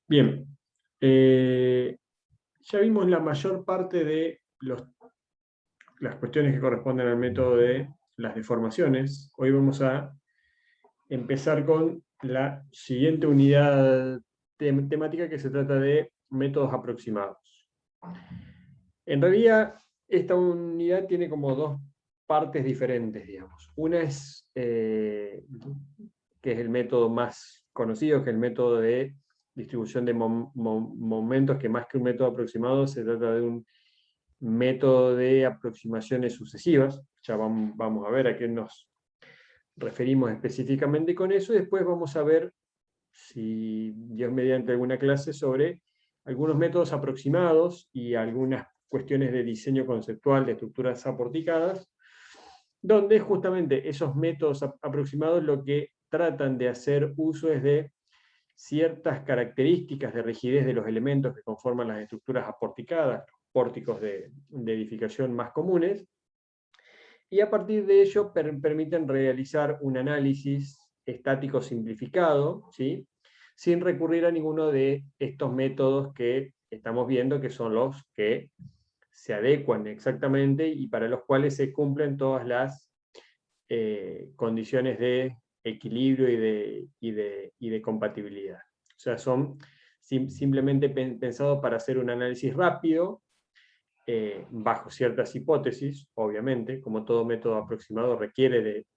Bien, ya vimos la mayor parte de las cuestiones que corresponden al método de las deformaciones. Hoy vamos a empezar con la siguiente unidad temática, que se trata de métodos aproximados. En realidad, esta unidad tiene como dos partes diferentes, digamos. Una es, que es el método más conocido, que es el método de distribución de momentos, que más que un método aproximado se trata de un método de aproximaciones sucesivas. Ya vamos a ver a qué nos referimos específicamente con eso, y después vamos a ver, si Dios mediante, alguna clase sobre algunos métodos aproximados y algunas cuestiones de diseño conceptual de estructuras aporticadas, donde justamente esos métodos aproximados lo que tratan de hacer uso es de ciertas características de rigidez de los elementos que conforman las estructuras aporticadas, pórticos de edificación más comunes, y a partir de ello permiten realizar un análisis estático simplificado, ¿sí?, sin recurrir a ninguno de estos métodos que estamos viendo, que son los que se adecuan exactamente y para los cuales se cumplen todas las condiciones de equilibrio y de compatibilidad. O sea, son simplemente pensados para hacer un análisis rápido, bajo ciertas hipótesis, obviamente, como todo método aproximado requiere de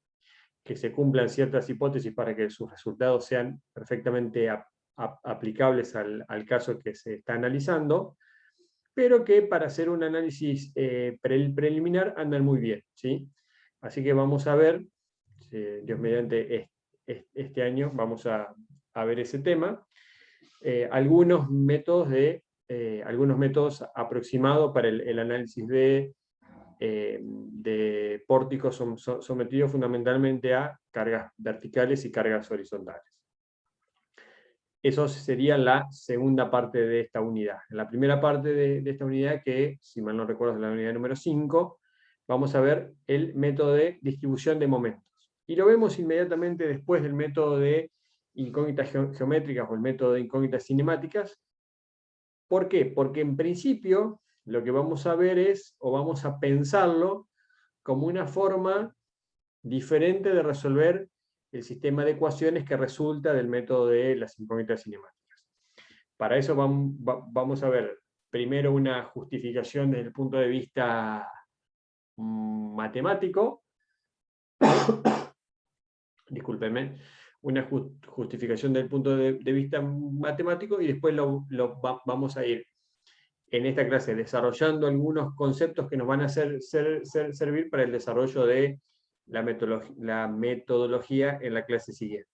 que se cumplan ciertas hipótesis para que sus resultados sean perfectamente aplicables al caso que se está analizando, pero que para hacer un análisis preliminar andan muy bien, ¿sí? Así que vamos a ver, Dios mediante, este año vamos a ver ese tema. Algunos métodos aproximados para el análisis de pórticos son sometidos fundamentalmente a cargas verticales y cargas horizontales. Eso sería la segunda parte de esta unidad. En la primera parte de esta unidad, que si mal no recuerdo es la unidad número 5, vamos a ver el método de distribución de momentos. Y lo vemos inmediatamente después del método de incógnitas geométricas o el método de incógnitas cinemáticas. ¿Por qué? Porque en principio lo que vamos a ver es, o vamos a pensarlo, como una forma diferente de resolver el sistema de ecuaciones que resulta del método de las incógnitas cinemáticas. Para eso vamos a ver primero una justificación desde el punto de vista matemático, discúlpenme, una justificación del punto de vista matemático, y después vamos a ir en esta clase desarrollando algunos conceptos que nos van a servir para el desarrollo de la metodología en la clase siguiente.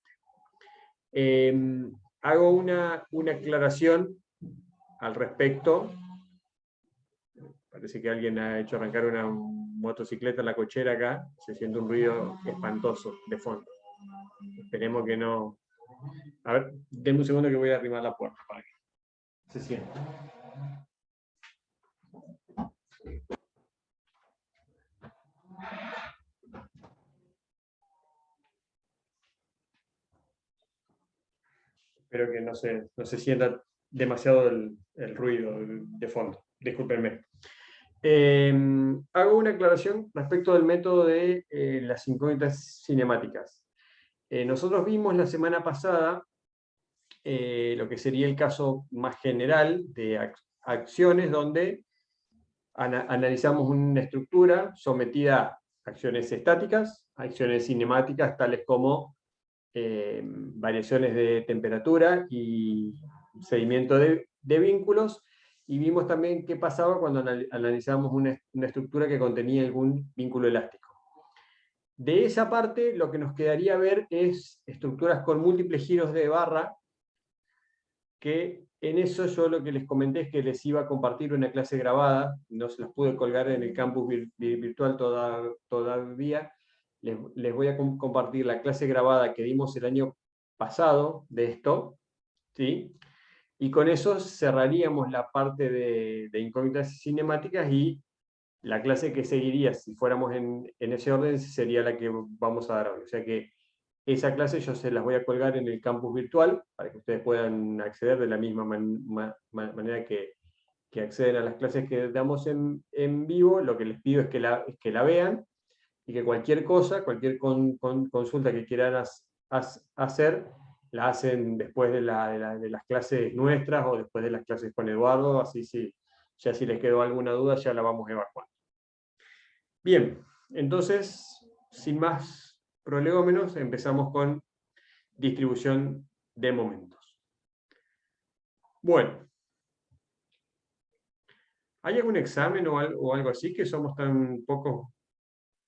Hago una aclaración al respecto. Parece que alguien ha hecho arrancar una motocicleta en la cochera acá. Se siente un ruido espantoso de fondo. Esperemos que no... A ver, denme un segundo que voy a arrimar la puerta para que se sienta. Espero que no se sienta demasiado el ruido de fondo. Discúlpenme. Hago una aclaración respecto del método de las incógnitas cinemáticas. Nosotros vimos la semana pasada lo que sería el caso más general de acciones donde analizamos una estructura sometida a acciones estáticas, acciones cinemáticas tales como variaciones de temperatura y seguimiento de vínculos, y vimos también qué pasaba cuando analizamos una estructura que contenía algún vínculo elástico. De esa parte, lo que nos quedaría ver es estructuras con múltiples giros de barra, que en eso yo lo que les comenté es que les iba a compartir una clase grabada, no se las pude colgar en el campus virtual todavía. Les voy a compartir la clase grabada que dimos el año pasado de esto, ¿sí? Y con eso cerraríamos la parte de incógnitas cinemáticas, y la clase que seguiría, si fuéramos en ese orden, sería la que vamos a dar hoy. O sea que esa clase yo se las voy a colgar en el campus virtual para que ustedes puedan acceder de la misma manera que acceden a las clases que damos en vivo. Lo que les pido es que la vean y que cualquier cosa, cualquier consulta que quieran hacer, la hacen después de las clases nuestras o después de las clases con Eduardo, así ya si les quedó alguna duda ya la vamos evacuando. Bien, entonces, sin más prolegómenos, empezamos con distribución de momentos. Bueno, ¿hay algún examen o algo así que somos tan pocos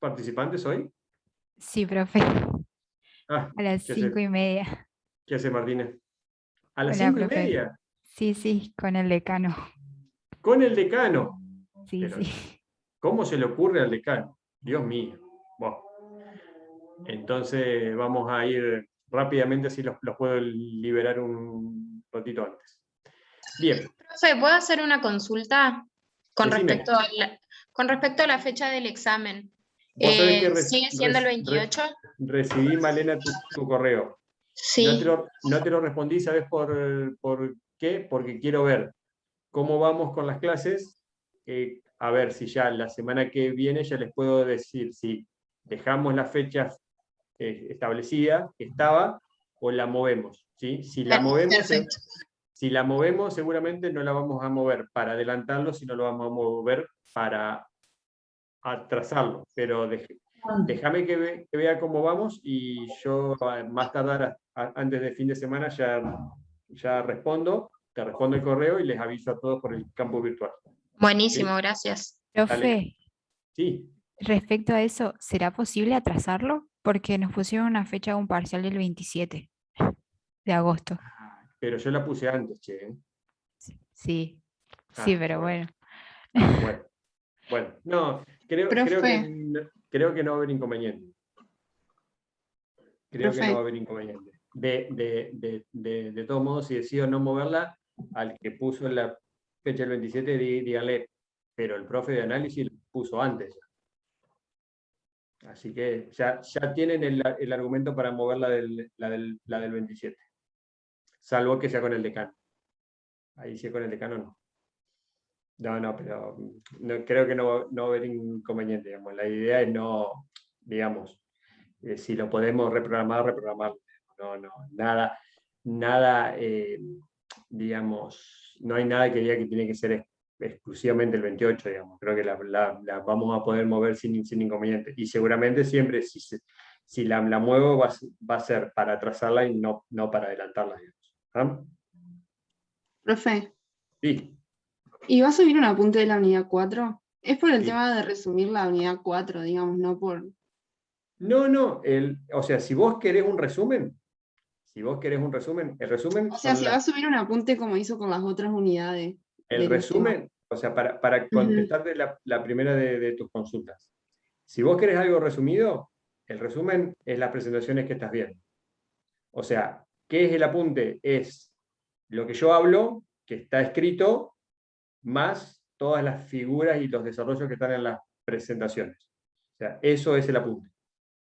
participantes hoy? Sí, profe. Ah, A las ¿qué hace, 5:30. qué hace Martínez? A las Hola, cinco y profe. media, Sí, sí, con el decano. con el decano. Sí, Pero, sí. ¿cómo se le ocurre al decano? Dios mío. Bueno, entonces vamos a ir rápidamente, así los puedo liberar un ratito antes. Bien, Profe, ¿puedo hacer una consulta con decime. con respecto a la fecha del examen? Vos sabés que ¿Sigue siendo el 28? recibí, Malena, tu correo. Sí. No te lo respondí, ¿sabes por qué? Porque quiero ver cómo vamos con las clases. A ver si ya la semana que viene ya les puedo decir si dejamos la fecha establecida que estaba o la movemos. ¿Sí? Perfecto. Si la movemos, seguramente no la vamos a mover para adelantarlo, sino lo vamos a mover para atrasarlo. Pero déjame que vea cómo vamos y yo más tardar antes de fin de semana ya respondo, te respondo el correo y les aviso a todos por el campo virtual. ¿Sí? Buenísimo, gracias. Dale. Profe, Sí. respecto a eso, ¿será posible atrasarlo? Porque nos pusieron una fecha de un parcial del 27 de agosto. Pero yo la puse antes, che. ¿Eh? Sí, sí, Ah, pero bueno. bueno. Bueno, bueno. No, creo Profe, creo que no va a haber inconveniente. Creo que no va a profe, haber inconveniente. De todos modos, si decido no moverla, al que puso la fecha del 27, díganle, pero el profe de análisis lo puso antes. Así que ya tienen el argumento para mover la del 27. Salvo que sea con el decano. Ahí sí con el decano no. No, pero creo que no va a haber inconveniente. Digamos. La idea es no, digamos, si lo podemos reprogramarlo. Nada, digamos, no hay nada que diga que tiene que ser exclusivamente el 28, digamos. Creo que la vamos a poder mover sin inconveniente. Y seguramente siempre, si la muevo, va a ser para atrasarla y no para adelantarla, digamos. ¿Ah? Profe, Sí, ¿y va a subir un apunte de la unidad 4? Es por el sí. tema de resumir la unidad 4, digamos, no por... No, o sea, si vos querés un resumen, el resumen O sea, son si va a subir un apunte como hizo con las otras unidades el de los temas. resumen, o sea, para Ujú. contestarte la primera de tus consultas. Si vos querés algo resumido, el resumen es las presentaciones que estás viendo. O sea, ¿qué es el apunte? Es lo que yo hablo, que está escrito, más todas las figuras y los desarrollos que están en las presentaciones. O sea, eso es el apunte.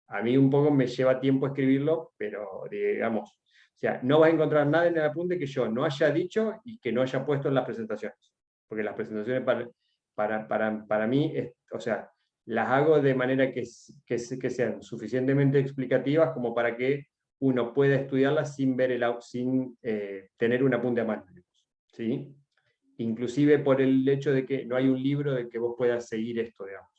A mí un poco me lleva tiempo escribirlo, pero digamos, o sea, no vas a encontrar nada en el apunte que yo no haya dicho y que no haya puesto en las presentaciones. Porque las presentaciones para mí, o sea, las hago de manera que sean suficientemente explicativas como para que uno pueda estudiarlas sin tener un apunte a mano. ¿Sí? Inclusive por el hecho de que no hay un libro de que vos puedas seguir esto, digamos.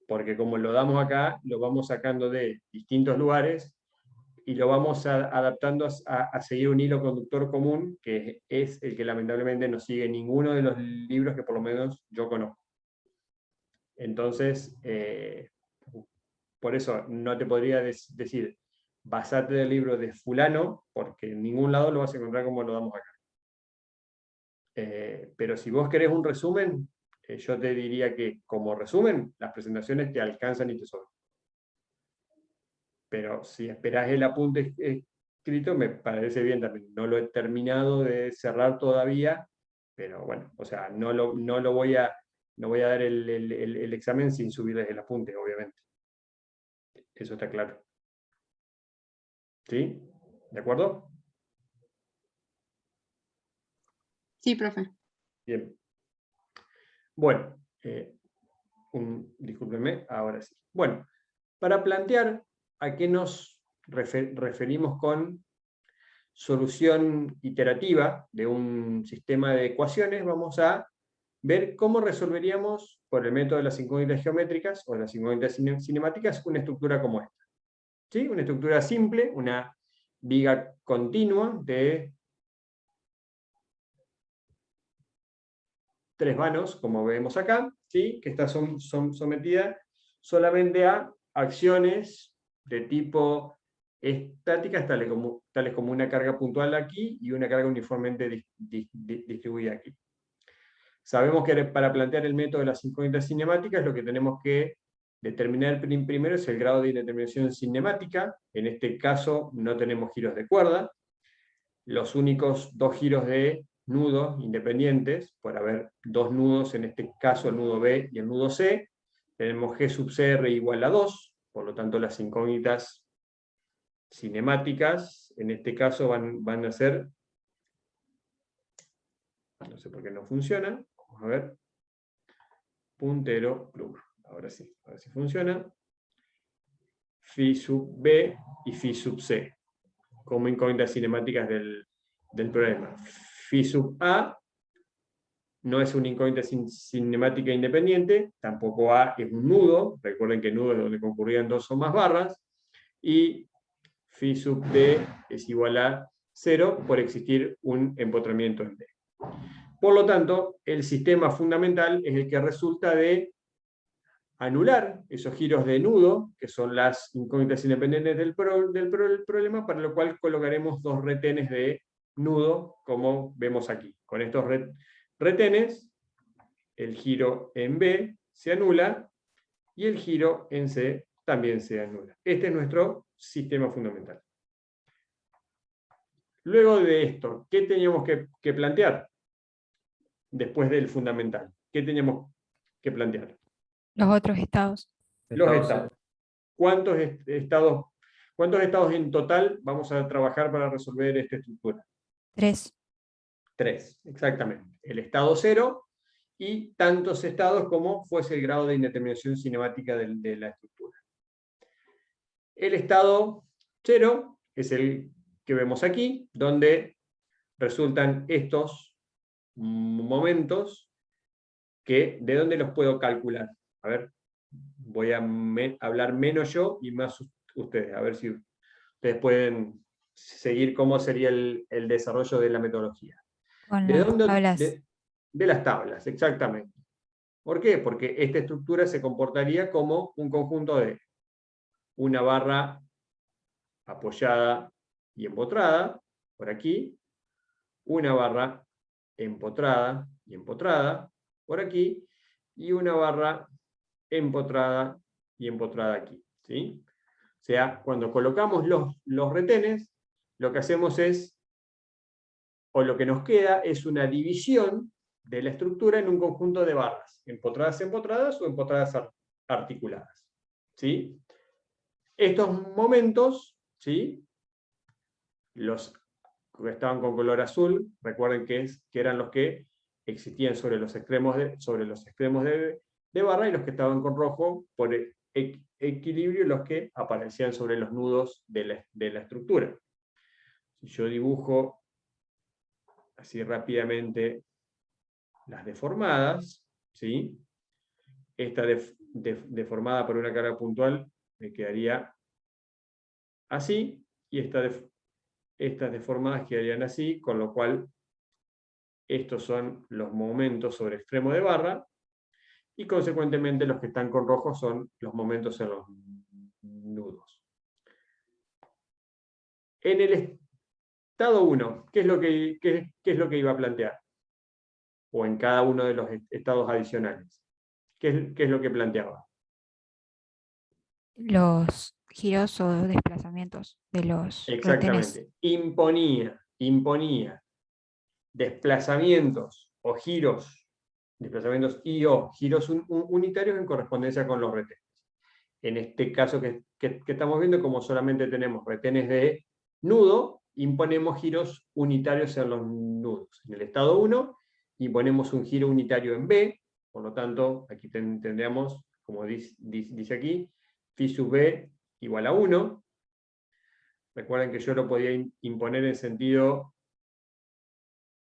Porque como lo damos acá, lo vamos sacando de distintos lugares y lo vamos adaptando a seguir un hilo conductor común, que es el que lamentablemente no sigue ninguno de los libros que por lo menos yo conozco. Entonces, por eso no te podría decir, basate del libro de fulano, porque en ningún lado lo vas a encontrar como lo damos acá. Pero si vos querés un resumen, yo te diría que como resumen, las presentaciones te alcanzan y te sobran. Pero si esperás el apunte escrito, me parece bien también. No lo he terminado de cerrar todavía, pero bueno, o sea, no voy a dar el examen sin subirles el apunte, obviamente. Eso está claro. ¿Sí? ¿De acuerdo? Sí, profe. Bien. Bueno, discúlpenme, ahora sí. Bueno, para plantear a qué nos referimos con solución iterativa de un sistema de ecuaciones, vamos a ver cómo resolveríamos por el método de las incógnitas geométricas o las incógnitas cinemáticas una estructura como esta. ¿Sí? Una estructura simple, una viga continua de 3 vanos, como vemos acá, ¿sí? Que estas son sometidas solamente a acciones de tipo estáticas, tales como una carga puntual aquí y una carga uniformemente distribuida aquí. Sabemos que para plantear el método de las incógnitas cinemáticas, lo que tenemos que determinar primero es el grado de indeterminación cinemática. En este caso no tenemos giros de cuerda. Los únicos 2 giros de nudo independientes, por haber 2 nudos, en este caso el nudo B y el nudo C, tenemos G sub CR igual a 2, por lo tanto las incógnitas cinemáticas, en este caso van a ser, no sé por qué no funciona, vamos a ver, puntero, pluma, ahora sí funciona, Phi sub B y Phi sub C, como incógnitas cinemáticas del problema. Phi sub A no es una incógnita cinemática independiente, tampoco A es un nudo, recuerden que nudo es donde concurrían 2 o más barras, y Phi sub D es igual a 0 por existir un empotramiento en D. Por lo tanto, el sistema fundamental es el que resulta de anular esos giros de nudo, que son las incógnitas independientes del problema, para lo cual colocaremos 2 retenes de nudo, como vemos aquí. Con estos retenes, el giro en B se anula y el giro en C también se anula. Este es nuestro sistema fundamental. Luego de esto, ¿qué teníamos que plantear? Después del fundamental, ¿qué teníamos que plantear? Los otros estados. Los estados. ¿Cuántos estados en total vamos a trabajar para resolver esta estructura? 3. 3, exactamente. El estado 0 y tantos estados como fuese el grado de indeterminación cinemática de la estructura. El estado 0 es el que vemos aquí, donde resultan estos momentos que, ¿de dónde los puedo calcular? A ver, voy a hablar menos yo y más ustedes, a ver si ustedes pueden seguir cómo sería el desarrollo de la metodología. Con ¿De las dónde? tablas. De las tablas, exactamente. ¿Por qué? Porque esta estructura se comportaría como un conjunto de una barra apoyada y empotrada, por aquí, una barra empotrada y empotrada, por aquí, y una barra empotrada y empotrada aquí. ¿Sí? O sea, cuando colocamos los retenes, lo que hacemos es, o lo que nos queda, es una división de la estructura en un conjunto de barras, empotradas o empotradas articuladas. ¿Sí? Estos momentos, ¿sí? Los que estaban con color azul, recuerden que eran los que existían sobre los extremos de barra, y los que estaban con rojo, por equilibrio, los que aparecían sobre los nudos de la estructura. Si yo dibujo así rápidamente las deformadas, ¿sí? Esta deformada por una carga puntual me quedaría así, y estas deformadas quedarían así, con lo cual estos son los momentos sobre extremo de barra, y consecuentemente los que están con rojo son los momentos en los nudos. En el estado 1, ¿qué es lo que iba a plantear? O en cada uno de los estados adicionales. ¿Qué es lo que planteaba? Los giros o desplazamientos de los retenes. Exactamente. Imponía desplazamientos o giros, desplazamientos y o giros unitarios en correspondencia con los retenes. En este caso que estamos viendo, como solamente tenemos retenes de nudo, imponemos giros unitarios en los nudos. En el estado 1, imponemos un giro unitario en B, por lo tanto, aquí tendríamos, como dice aquí, phi sub B igual a 1. Recuerden que yo lo podía imponer en sentido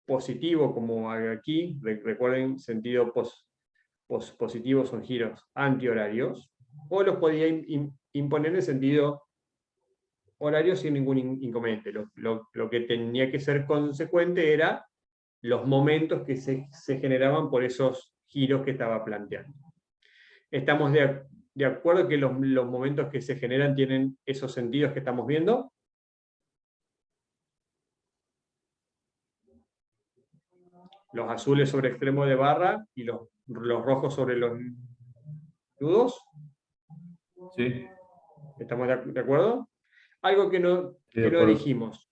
positivo, como aquí. Recuerden, sentido positivo son giros antihorarios. O los podía imponer en sentido horario sin ningún inconveniente. Lo que tenía que ser consecuente era los momentos que se generaban por esos giros que estaba planteando. ¿Estamos de acuerdo que los momentos que se generan tienen esos sentidos que estamos viendo? Los azules sobre extremo de barra y los rojos sobre los nudos. Sí. ¿Estamos de acuerdo? Algo que no acuerdo. dijimos.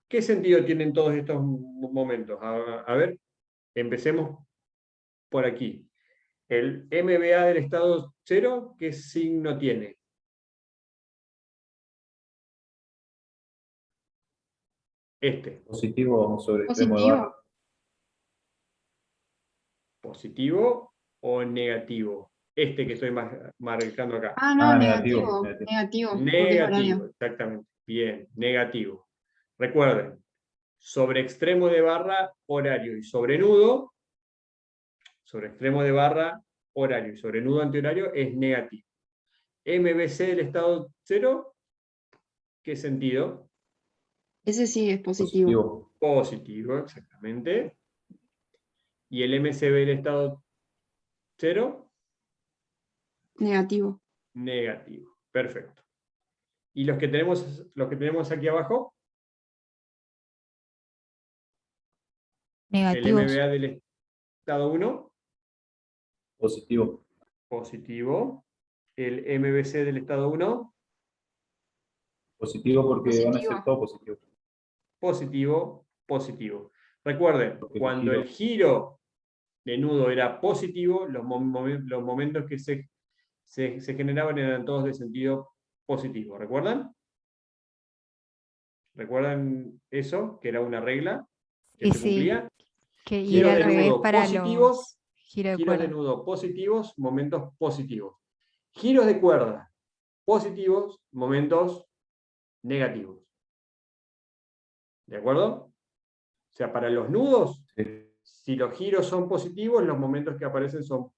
¿Qué sentido tienen todos estos momentos? A ver, empecemos por aquí. El MBA del estado 0, ¿qué signo tiene? Este. Positivo sobre extremo de barra. ¿Positivo o negativo? Este que estoy marcando acá. Ah, no, negativo. Negativo. Porque es Negativo, horario. exactamente. Bien, negativo. Recuerden, sobre extremo de barra, horario y sobre nudo, sobre extremo de barra, horario y sobre nudo antihorario es negativo. MBC del estado 0, ¿qué sentido? Ese sí es positivo. Positivo, exactamente. ¿Y el MCB del estado 0? Negativo. Negativo. Perfecto. ¿Y los que tenemos aquí abajo? Negativos. El MBA del estado 1. Positivo. Positivo. El MBC del estado 1. Positivo porque van a ser todos positivos. Positivo, positivo. Recuerden, Porque cuando el giro de nudo era positivo, los momentos que se generaban eran todos de sentido positivo. ¿Recuerdan? ¿Recuerdan eso? Que era una regla que Y se sí, cumplía. que Giros ir al de revés nudo para positivos, los giros de giros de cuerda. nudo positivos, momentos positivos. Giros de cuerda positivos, momentos negativos. ¿De acuerdo? O sea, para los nudos, Sí. si los giros son positivos, los momentos que aparecen son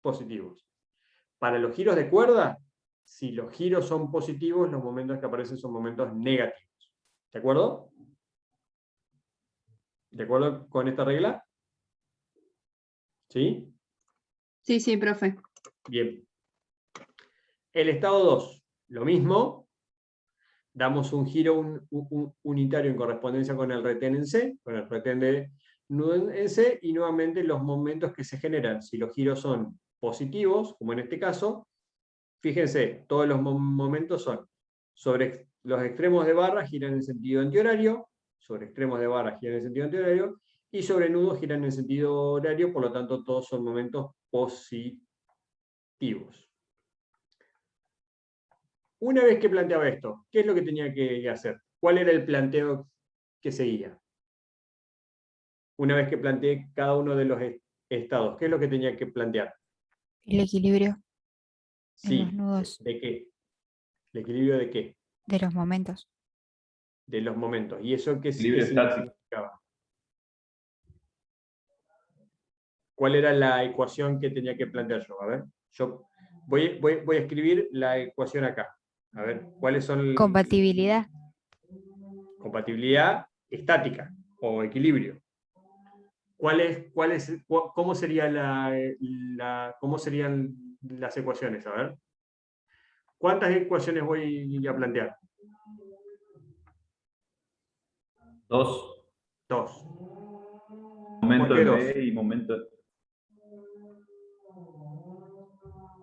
positivos. Para los giros de cuerda, si los giros son positivos, los momentos que aparecen son momentos negativos. ¿De acuerdo? ¿De acuerdo con esta regla? ¿Sí? Sí, profe. Bien. El estado 2, lo mismo. Damos un giro unitario en correspondencia con el retén en C, con el retén de nudo en C, y nuevamente los momentos que se generan, si los giros son positivos, como en este caso, fíjense, todos los momentos son sobre los extremos de barra giran en sentido antihorario, sobre extremos de barra giran en sentido antihorario, y sobre nudos giran en sentido horario, por lo tanto todos son momentos positivos. Una vez que planteaba esto, ¿qué es lo que tenía que hacer? ¿Cuál era el planteo que seguía? Una vez que planteé cada uno de los estados, ¿qué es lo que tenía que plantear? El equilibrio en Sí, los nudos ¿de qué? ¿El equilibrio de qué? de los momentos. De los momentos. ¿Y eso qué Equilibrio estático. significaba? ¿Cuál era la ecuación que tenía que plantear yo? A ver, yo voy a escribir la ecuación acá. A ver, ¿cuáles son? Compatibilidad. Compatibilidad estática o equilibrio. ¿Cómo serían las ecuaciones? A ver. ¿Cuántas ecuaciones voy a plantear? 2. 2. Momento ¿Por qué en dos? B y momento.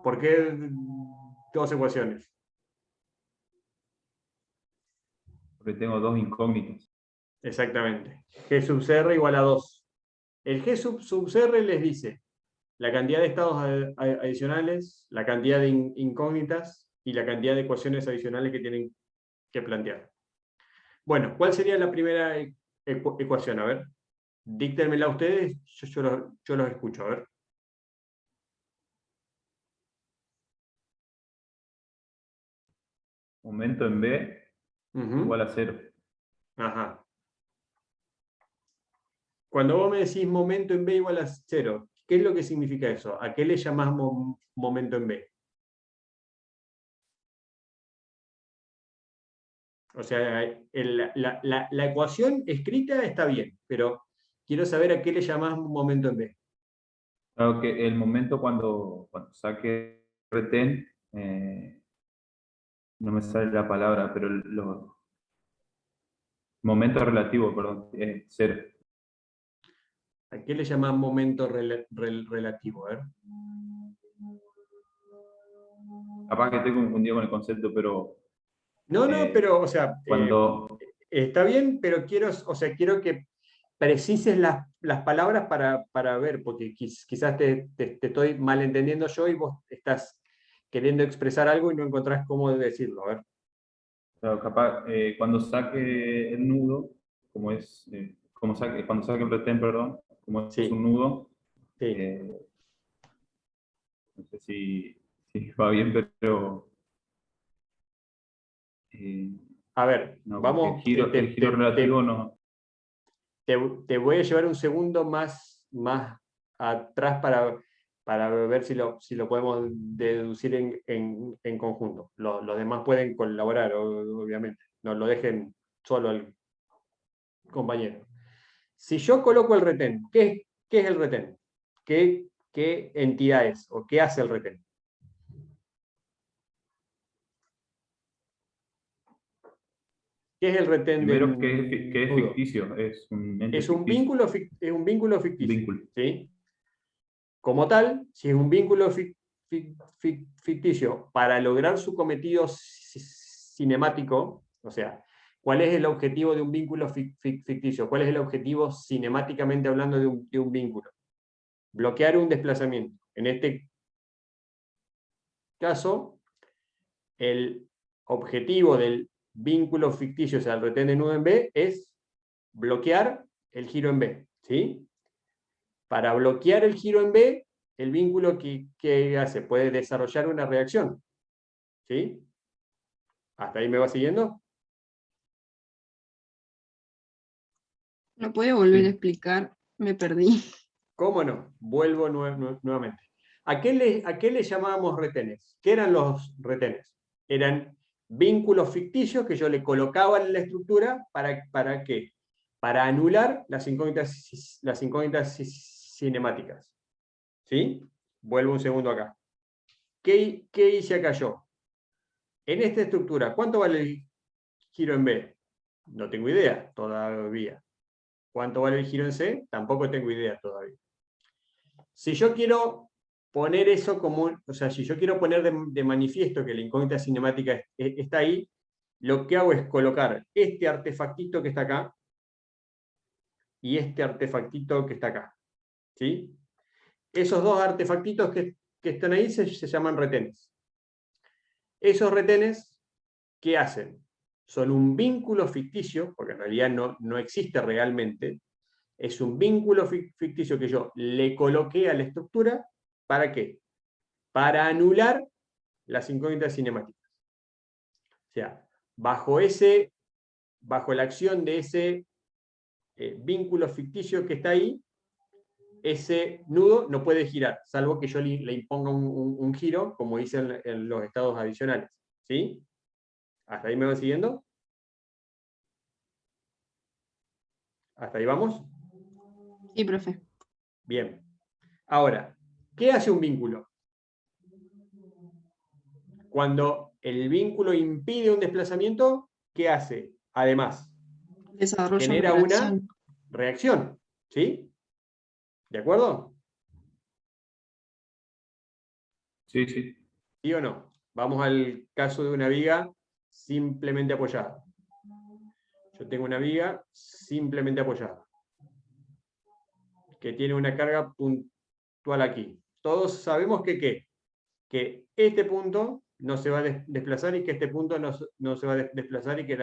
¿Por qué 2 ecuaciones? Porque tengo 2 incógnitas. Exactamente. G sub CR igual a 2. El G sub CR les dice la cantidad de estados adicionales, la cantidad de incógnitas y la cantidad de ecuaciones adicionales que tienen que plantear. Bueno, ¿cuál sería la primera ecuación? A ver, díctenmela ustedes, yo los escucho, a ver. Momento en B Ujú. igual a 0. Ajá. Cuando vos me decís momento en B igual a 0, ¿qué es lo que significa eso? ¿A qué le llamás momento en B? O sea, la ecuación escrita está bien, pero quiero saber a qué le llamás momento en B. Claro que el momento cuando saque retén, no me sale la palabra, pero momento relativo, perdón, es 0. ¿A qué le llamás momento relativo? A ver. Capaz que estoy confundido con el concepto, pero No, pero, o sea, cuando está bien, pero quiero que precises las palabras para ver, porque quizás te estoy malentendiendo yo y vos estás queriendo expresar algo y no encontrás cómo decirlo. A ver. claro, capaz, cuando saque el nudo, como es, cuando saque el retén, perdón, como es un Sí, nudo, sí. no sé si va bien, pero eh, A ver, no, porque vamos, el giro relativo no. te voy a llevar un segundo más atrás para ver si lo podemos deducir en conjunto. Los demás pueden colaborar, obviamente. No lo dejen solo al compañero. Si yo coloco el retén, ¿qué es el retén? ¿Qué entidad es? ¿O qué hace el retén? ¿Qué es el retén Primero, del que es nudo? ficticio, es un ente Es un ficticio, vínculo, es un vínculo un ficticio. vínculo. ¿Sí? Como tal, si es un vínculo ficticio para lograr su cometido cinemático, o sea, ¿cuál es el objetivo de un vínculo ficticio? ¿Cuál es el objetivo cinemáticamente hablando de un vínculo? Bloquear un desplazamiento. En este caso, el objetivo del vínculo ficticio, o sea, el retén de nudo en B, es bloquear el giro en B. ¿Sí? Para bloquear el giro en B, el vínculo que hace puede desarrollar una reacción. ¿Sí? ¿Hasta ahí me va siguiendo? ¿Lo puede volver a Sí. explicar? Me perdí. ¿Cómo no? Vuelvo nuevamente. ¿A qué le llamábamos retenes? ¿Qué eran los retenes? Eran vínculos ficticios que yo le colocaba en la estructura ¿para qué? Para anular las incógnitas cinemáticas. ¿Sí? Vuelvo un segundo acá. ¿Qué hice acá yo? En esta estructura, ¿cuánto vale el giro en B? No tengo idea todavía. ¿Cuánto vale el giro en C? Tampoco tengo idea todavía. Si yo quiero poner eso como, o sea, si yo quiero poner de manifiesto que la incógnita cinemática está ahí, lo que hago es colocar este artefactito que está acá y este artefactito que está acá. ¿Sí? Esos dos artefactitos que están ahí se llaman retenes. Esos retenes, ¿qué hacen? Son un vínculo ficticio, porque en realidad no existe realmente, es un vínculo ficticio que yo le coloqué a la estructura, ¿para qué? Para anular las incógnitas cinemáticas. O sea, bajo la acción de ese vínculo ficticio que está ahí, ese nudo no puede girar, salvo que yo le imponga un giro, como dicen en los estados adicionales. ¿Sí? ¿Hasta ahí me van siguiendo? ¿Hasta ahí vamos? Sí, profe. Bien. Ahora, ¿qué hace un vínculo? Cuando el vínculo impide un desplazamiento, ¿qué hace? Además, Desarrolla una genera una reacción. reacción. ¿Sí? ¿De acuerdo? Sí, sí. ¿Sí o no? Vamos al caso de una viga simplemente apoyada. Yo tengo una viga simplemente apoyada, que tiene una carga puntual aquí. Todos sabemos que este punto no se va a desplazar y que este punto no se va a desplazar y que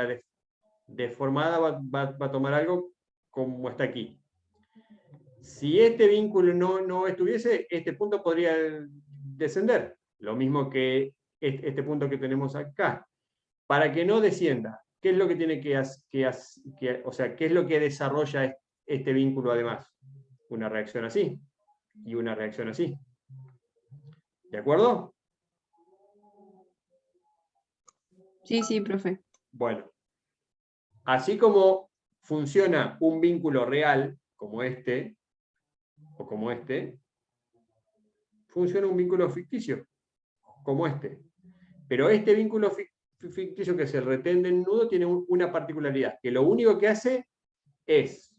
deformada va a tomar algo como está aquí. Si este vínculo no estuviese, este punto podría descender. Lo mismo que este punto que tenemos acá. Para que no descienda, ¿qué es lo que tiene o sea, qué es lo que desarrolla este vínculo además? Una reacción así y una reacción así. ¿De acuerdo? Sí, sí, profe. Bueno, así como funciona un vínculo real, como este, o como este, funciona un vínculo ficticio, como este. Pero este vínculo ficticio, que es el retén del nudo, tiene una particularidad, que lo único que hace es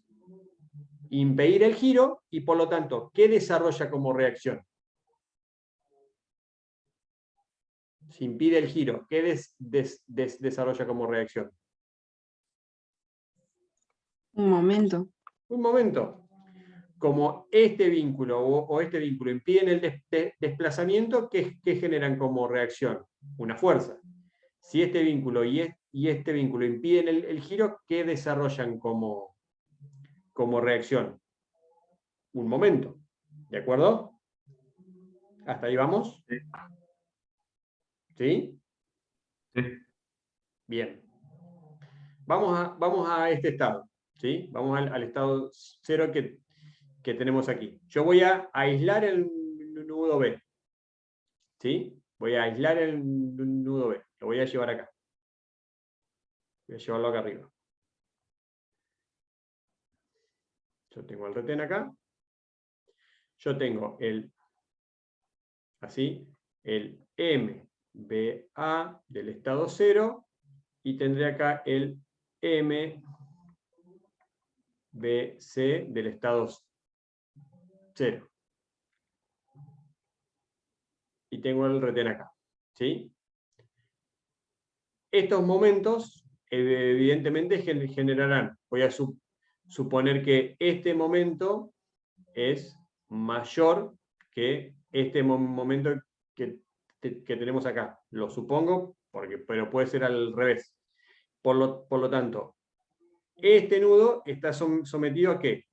impedir el giro y, por lo tanto, ¿qué desarrolla como reacción? Si impide el giro, ¿qué desarrolla como reacción? Un momento. Un momento. Como este vínculo o este vínculo impiden el desplazamiento, ¿qué generan como reacción? Una fuerza. Si este vínculo y este vínculo impiden el giro, ¿qué desarrollan como reacción? Un momento. ¿De acuerdo? ¿Hasta ahí vamos? Sí. ¿Sí? Sí. Bien. Vamos a este estado. ¿Sí? Vamos al estado 0 que tenemos aquí. Yo voy a aislar el nudo B. ¿Sí? Voy a aislar el nudo B. Lo voy a llevar acá. Voy a llevarlo acá arriba. Yo tengo el retén acá. Yo tengo el MBA del estado 0 y tendré acá el MBC del estado 0. Y tengo el retén acá. ¿Sí? Estos momentos, evidentemente, generarán, voy a suponer que este momento es mayor que este momento que tenemos acá. Lo supongo, pero puede ser al revés. Por lo tanto, este nudo está sometido ¿a qué?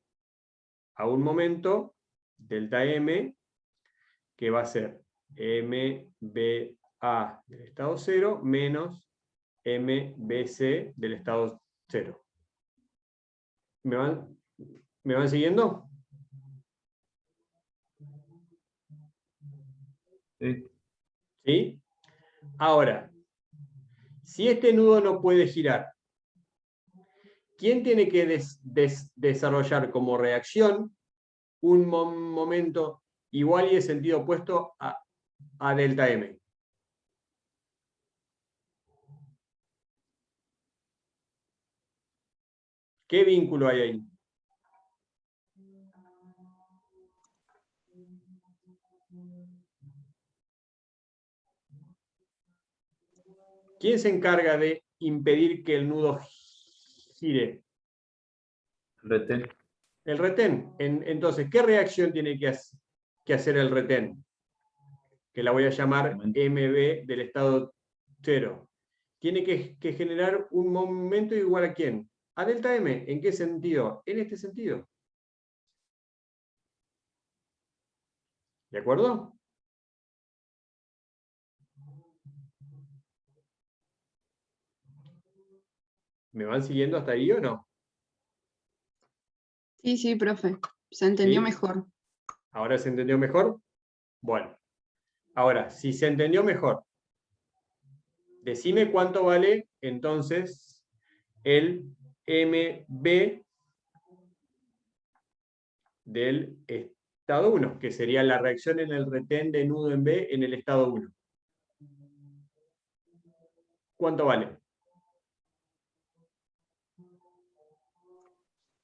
A un momento, delta M, que va a ser MBA del estado 0 menos MBC del estado 0. ¿Me van siguiendo? Sí. ¿Sí? Ahora, si este nudo no puede girar, ¿quién tiene que desarrollar como reacción un momento igual y de sentido opuesto a delta M? ¿Qué vínculo hay ahí? ¿Quién se encarga de impedir que el nudo gire? Retén. El retén. Entonces, ¿qué reacción tiene que hacer el retén? Que la voy a llamar MB del estado 0. Tiene que generar un momento igual a ¿quién? A delta M. ¿En qué sentido? En este sentido. ¿De acuerdo? ¿Me van siguiendo hasta ahí o no? Sí, sí, profe. Se entendió ¿Sí? mejor. ¿Ahora se entendió mejor? Bueno. Ahora, si se entendió mejor, decime cuánto vale entonces el MB del estado 1, que sería la reacción en el retén de nudo en B en el estado 1. ¿Cuánto vale?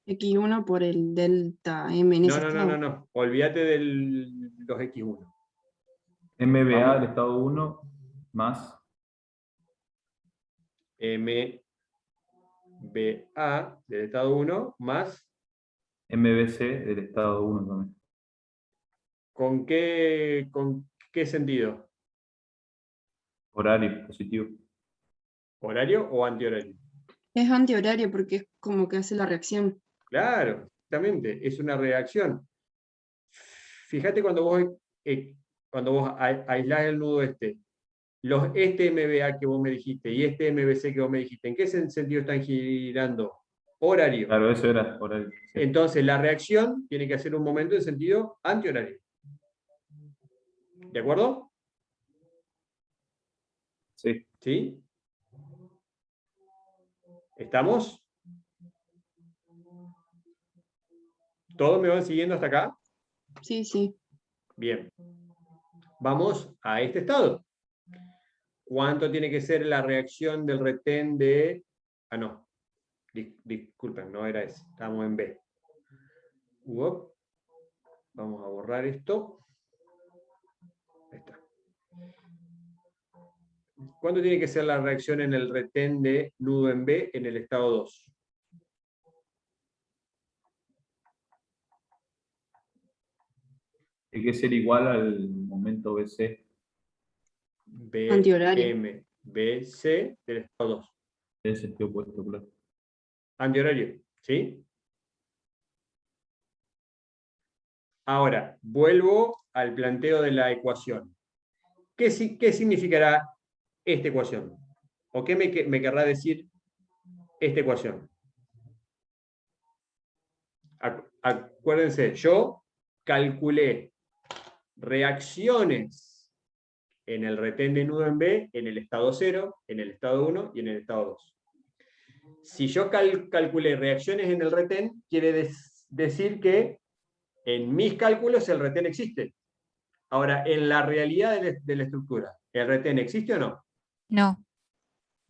X1 por el delta M en ese estado. No. Olvídate de los X1. MBA Vamos. del estado 1 más MBA del estado 1 más, MBC del estado 1 también. ¿con qué sentido? Horario positivo. ¿Horario o antihorario? Es antihorario porque es como que hace la reacción. Claro, exactamente, es una reacción. Fíjate cuando vos aislás el nudo este, los este MBA que vos me dijiste y este MBC que vos me dijiste, ¿en qué sentido están girando? Horario. Claro, eso era horario. Sí. Entonces la reacción tiene que hacer un momento en sentido antihorario. ¿De acuerdo? Sí. ¿Sí? ¿Estamos? ¿Todos me van siguiendo hasta acá? Sí, sí. Bien. Vamos a este estado. ¿Cuánto tiene que ser la reacción del retén de... Ah, no. Disculpen, no era ese. Estamos en B. Uop. Vamos a borrar esto. Ahí está. ¿Cuánto tiene que ser la reacción en el retén de nudo en B en el estado 2? Tiene que ser igual al momento BC. Antihorario. BM, BC del estado 2. En sentido opuesto, claro. Antihorario, ¿sí? Ahora, vuelvo al planteo de la ecuación. ¿Qué significará esta ecuación? ¿O qué me querrá decir esta ecuación? Acuérdense, yo calculé reacciones en el retén de nudo en B en el estado 0, en el estado 1 y en el estado 2. Si yo calculé reacciones en el retén, quiere decir que en mis cálculos el retén existe. Ahora, en la realidad de la estructura, ¿el retén existe o no? No,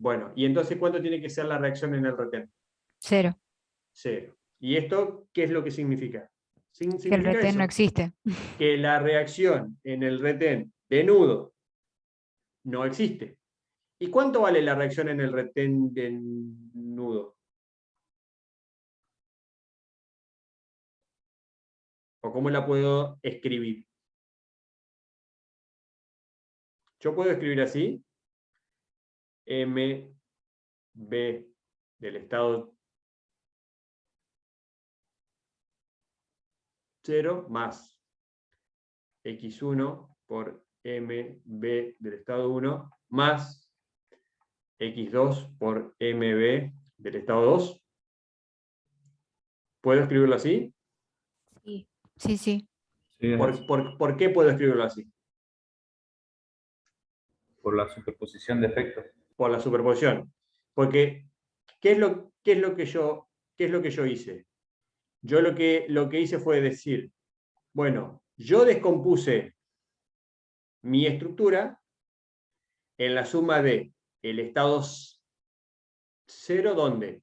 Bueno, ¿y entonces cuánto tiene que ser la reacción en el retén? 0. 0. ¿Y esto qué es lo que significa? Que el Significa retén no eso, existe. que la reacción en el retén de nudo no existe. ¿Y cuánto vale la reacción en el retén de nudo? ¿O cómo la puedo escribir? Yo puedo escribir así, MB del estado 0 más x1 por MB del estado 1 más x2 por MB del estado 2. ¿Puedo escribirlo así? Sí, sí, sí. Sí, es así. ¿Por qué puedo escribirlo así? Por la superposición de efectos. Por la superposición. Porque, ¿qué es lo que yo hice? Yo lo que hice fue decir, bueno, yo descompuse mi estructura en la suma de el estado 0, donde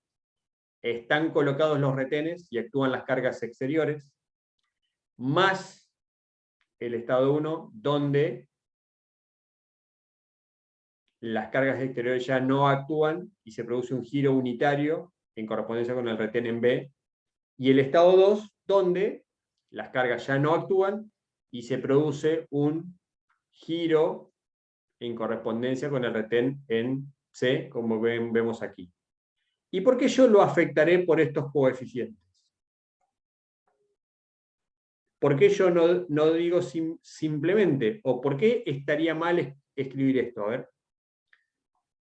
están colocados los retenes y actúan las cargas exteriores, más el estado 1, donde las cargas exteriores ya no actúan y se produce un giro unitario en correspondencia con el retén en B, y el estado 2, donde las cargas ya no actúan y se produce un giro en correspondencia con el retén en C, como vemos aquí. ¿Y por qué yo lo afectaré por estos coeficientes? ¿Por qué yo no digo simplemente? ¿O por qué estaría mal escribir esto? A ver.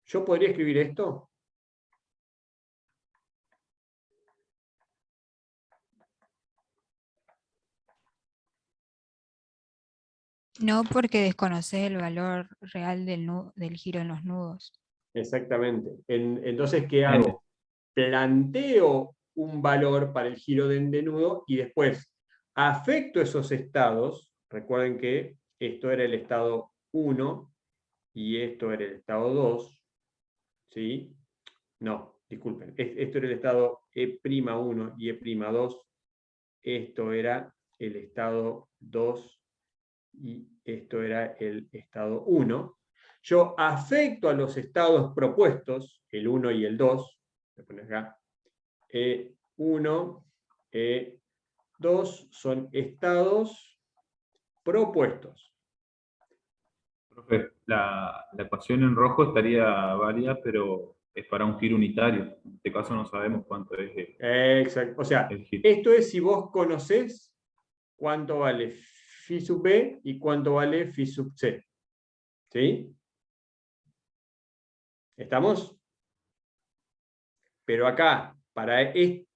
¿Yo podría escribir esto? No, porque desconoces el valor real del giro en los nudos. Exactamente. Entonces, ¿qué N. hago? Planteo un valor para el giro de nudo y después afecto esos estados. Recuerden que esto era el estado 1 y esto era el estado 2. ¿Sí? No, disculpen. Esto era el estado E'1 y E'2. Esto era el estado 2 y esto era el estado 1. Yo afecto a los estados propuestos, el 1 y el 2, voy a poner acá, E1, E2 son estados propuestos. Profe, la ecuación en rojo estaría válida, pero es para un giro unitario. En este caso no sabemos cuánto es Exacto. O sea, el giro. esto es si vos conocés cuánto vale phi sub b y cuánto vale phi sub c. ¿Sí? ¿Estamos? Pero acá, para este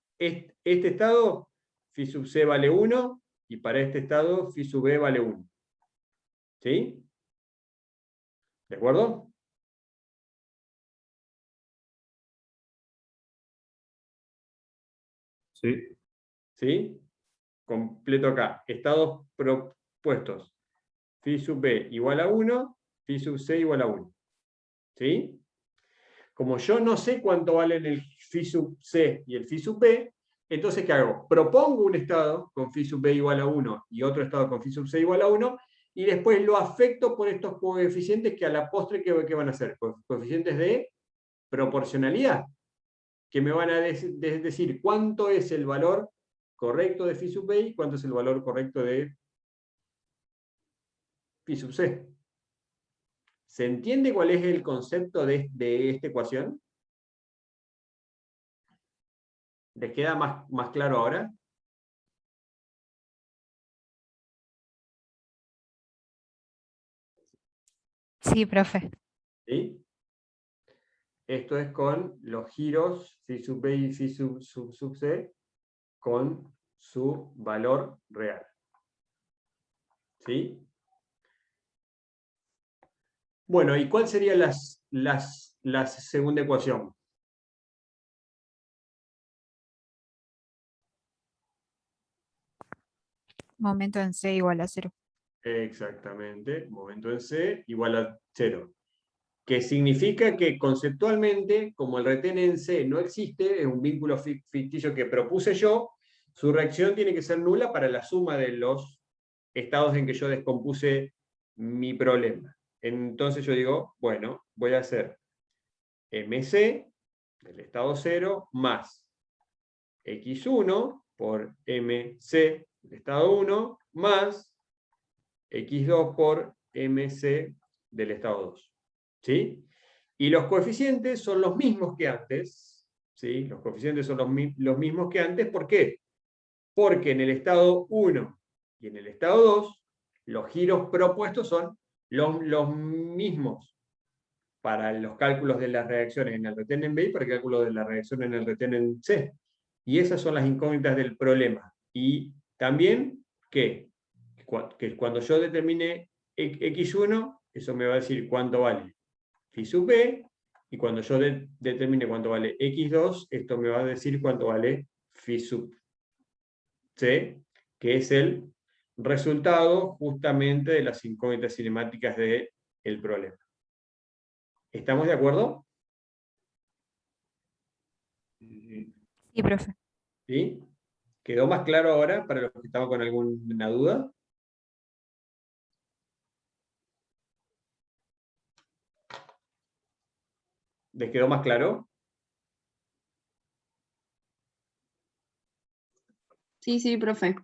estado, phi sub c vale 1 y para este estado, phi sub b vale 1. ¿Sí? ¿De acuerdo? ¿Sí? ¿Sí? Completo acá. Estados propuestos. Phi sub b igual a 1, phi sub c igual a 1. ¿Sí? Como yo no sé cuánto valen el phi sub c y el phi sub b, entonces, ¿qué hago? Propongo un estado con phi sub b igual a 1 y otro estado con phi sub c igual a 1, y después lo afecto por estos coeficientes que a la postre, ¿qué van a ser? Coeficientes de proporcionalidad, que me van a decir cuánto es el valor correcto de phi sub b y cuánto es el valor correcto de phi sub c. ¿Se entiende cuál es el concepto de esta ecuación? ¿Les queda más claro ahora? Sí, profe. ¿Sí? Esto es con los giros phi sub b y phi sub c con su valor real. ¿Sí? Bueno, ¿y cuál sería la segunda ecuación? Momento en C igual a 0. Exactamente, momento en C igual a 0. Que significa que conceptualmente, como el retén en C no existe, es un vínculo ficticio que propuse yo, su reacción tiene que ser nula para la suma de los estados en que yo descompuse mi problema. Entonces yo digo, bueno, voy a hacer MC del estado 0 más X1 por MC del estado 1 más X2 por MC del estado 2. ¿Sí? Y los coeficientes son los mismos que antes. ¿Sí? Los coeficientes son los mismos que antes. ¿Por qué? Porque en el estado 1 y en el estado 2, los giros propuestos son los mismos para los cálculos de las reacciones en el retén en B y para el cálculo de la reacción en el retén en C. Y esas son las incógnitas del problema. Y también que cuando yo determine X1, eso me va a decir cuánto vale phi sub b, y cuando yo determine cuánto vale X2, esto me va a decir cuánto vale phi sub c, que es el resultado justamente de las incógnitas cinemáticas del problema. ¿Estamos de acuerdo? Sí, profe. ¿Sí? ¿Quedó más claro ahora para los que estaban con alguna duda? ¿Les quedó más claro? Sí, profe.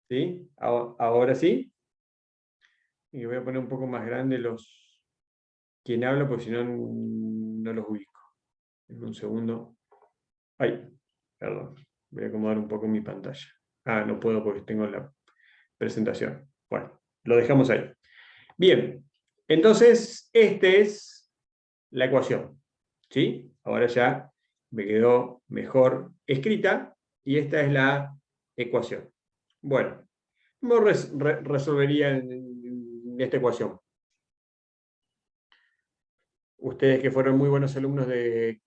¿Sí? Ahora sí. Y voy a poner un poco más grande quien habla, porque si no, no los ubico. En un segundo. Ay, perdón. Voy a acomodar un poco mi pantalla. Ah, no puedo porque tengo la presentación. Bueno, lo dejamos ahí. Bien, entonces, esta es la ecuación. ¿Sí? Ahora ya me quedó mejor escrita y esta es la ecuación. Bueno, ¿cómo resolvería en esta ecuación? Ustedes que fueron muy buenos alumnos de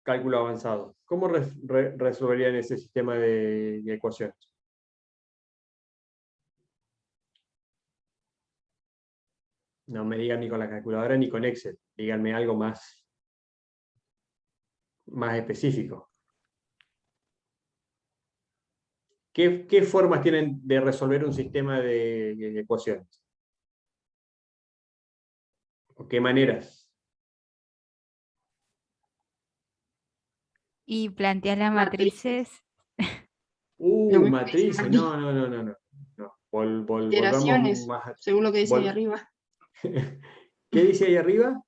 cálculo avanzado, ¿cómo resolverían ese sistema de ecuaciones? No me digan ni con la calculadora ni con Excel, díganme algo más específico. ¿Qué formas tienen de resolver un sistema de ecuaciones? ¿O qué maneras? Y plantear las matrices. Lo mismo que Matrices, dicen no. Volvamos Iteraciones, más. según lo que dice ahí arriba. ¿Qué dice ahí arriba?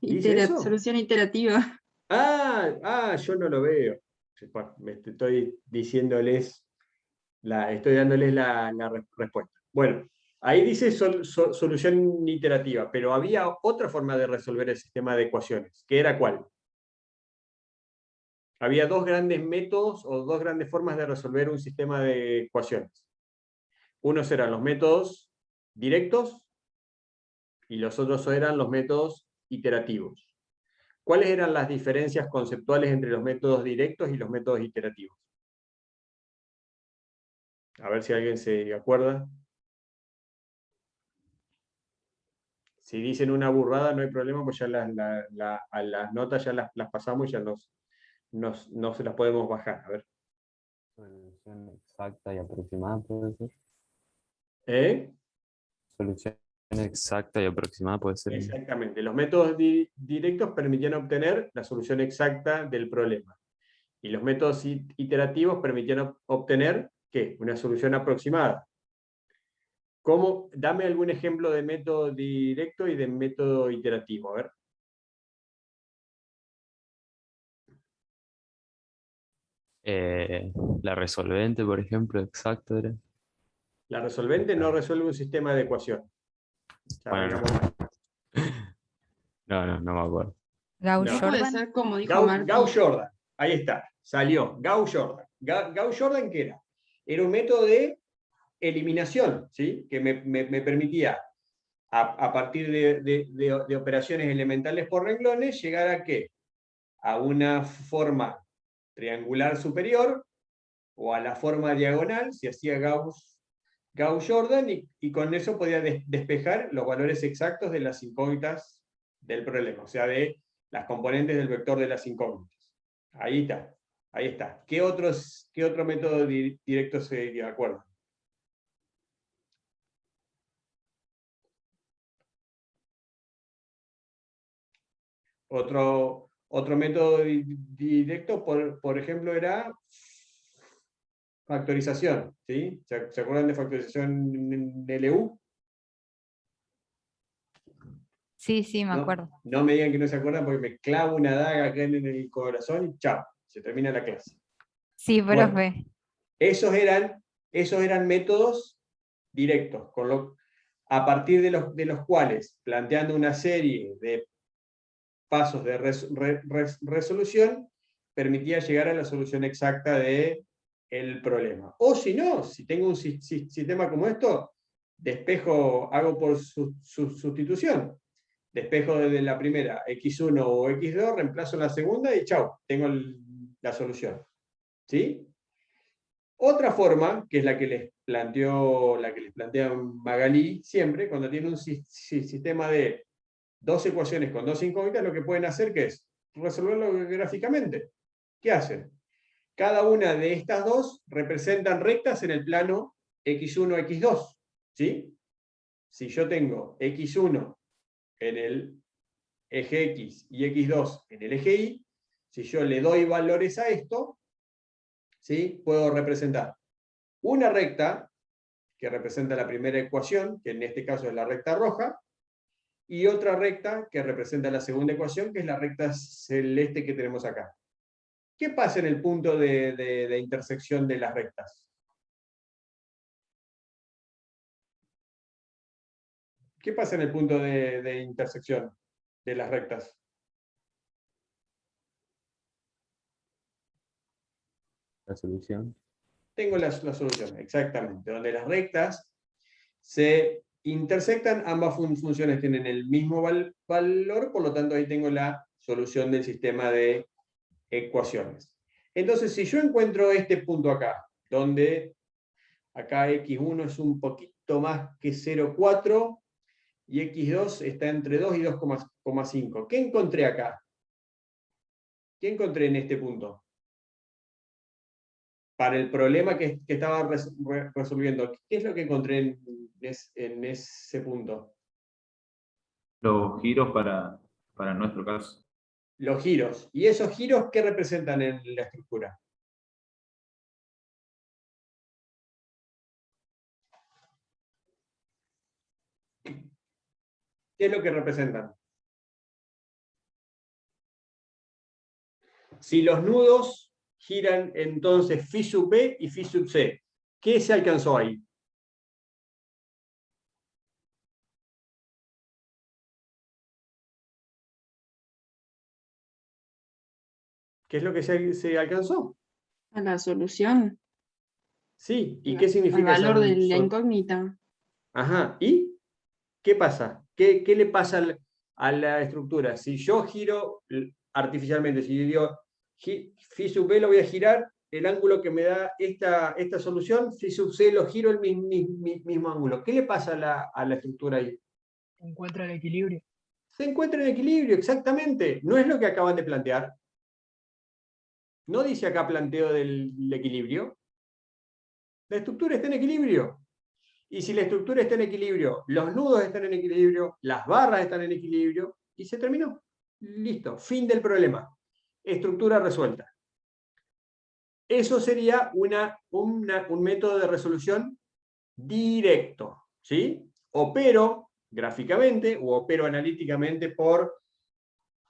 ¿Dice eso? Solución iterativa. Yo no lo veo. Bueno, me estoy diciéndoles, estoy dándoles la respuesta. Bueno, ahí dice solución iterativa, pero había otra forma de resolver el sistema de ecuaciones, que era ¿cuál? Había dos grandes métodos o dos grandes formas de resolver un sistema de ecuaciones. Unos eran los métodos directos y los otros eran los métodos iterativos. ¿Cuáles eran las diferencias conceptuales entre los métodos directos y los métodos iterativos? A ver si alguien se acuerda. Si dicen una burrada no hay problema, pues ya a las notas ya las pasamos y ya no se las podemos bajar. A ver. Solución exacta y aproximada puede ser. ¿Eh? Solución exacta y aproximada puede ser. Exactamente. Los métodos directos permitían obtener la solución exacta del problema. Y los métodos iterativos permitían obtener, ¿qué? Una solución aproximada. ¿Cómo? Dame algún ejemplo de método directo y de método iterativo. A ver. La resolvente, por ejemplo, exacto era. La resolvente no resuelve un sistema de ecuaciones. Ya Bueno, arrancamos mal. no me acuerdo. No. Puede Gauss-Jordan. ser como dijo Marco. Gauss-Jordan. Ahí está. Salió. Gauss-Jordan. Gauss-Jordan, ¿qué era? Era un método de eliminación, ¿sí? Que me permitía, a partir de operaciones elementales por renglones, llegar a ¿qué? A una forma triangular superior o a la forma diagonal, si hacía Gauss-Jordan, y con eso podía despejar los valores exactos de las incógnitas del problema, o sea, de las componentes del vector de las incógnitas. Ahí está, ahí está. ¿Qué otro método directo se acuerda? Otro método directo, por ejemplo, era factorización. ¿Sí? ¿Se acuerdan de factorización en LU? Sí, sí, me acuerdo. No me digan que no se acuerdan porque me clavo una daga acá en el corazón y chao, se termina la clase. Sí, Bueno, profe. esos eran métodos directos, a partir de los cuales, planteando una serie de pasos de resolución, permitía llegar a la solución exacta del problema. O si no, si tengo un sistema como esto, despejo, hago por sustitución. Despejo desde la primera x1 o x2, reemplazo la segunda y chao, tengo la solución. ¿Sí? Otra forma, que es la que les plantea Magalí siempre, cuando tiene un sistema de dos ecuaciones con dos incógnitas, lo que pueden hacer que es resolverlo gráficamente. ¿Qué hacen? Cada una de estas dos representan rectas en el plano x1, x2. ¿Sí? Si yo tengo x1 en el eje X y X2 en el eje Y, si yo le doy valores a esto, ¿sí? Puedo representar una recta, que representa la primera ecuación, que en este caso es la recta roja, y otra recta que representa la segunda ecuación, que es la recta celeste que tenemos acá. ¿Qué pasa en el punto de intersección de las rectas? ¿Qué pasa en el punto de intersección de las rectas? La solución. Tengo la solución, exactamente. Donde las rectas se intersectan, ambas funciones tienen el mismo valor, por lo tanto ahí tengo la solución del sistema de ecuaciones. Entonces, si yo encuentro este punto acá, donde acá x1 es un poquito más que 0,4 y x2 está entre 2 y 2,5. ¿Qué encontré acá? ¿Qué encontré en este punto? Para el problema que estaba resolviendo, ¿qué es lo que encontré en ese punto? Los giros para nuestro caso. Los giros. ¿Y esos giros qué representan en la estructura? ¿Qué es lo que representan? Si los nudos giran entonces phi sub B y phi sub C, ¿qué se alcanzó ahí? ¿Qué es lo que se alcanzó? A la solución, Sí, ¿y qué al significa esa valor de la incógnita. Ajá, ¿y qué pasa? ¿Qué le pasa a la estructura? Si yo giro artificialmente, si yo digo phi sub B lo voy a girar, el ángulo que me da esta solución, phi sub C lo giro el mismo ángulo. ¿Qué le pasa a la estructura ahí? Encuentra el equilibrio. Se encuentra en equilibrio, exactamente. ¿No es lo que acaban de plantear? ¿No dice acá planteo del equilibrio? La estructura está en equilibrio. Y si la estructura está en equilibrio, los nudos están en equilibrio, las barras están en equilibrio, y se terminó. Listo, fin del problema. Estructura resuelta. Eso sería un método de resolución directo. ¿Sí? Opero gráficamente o opero analíticamente por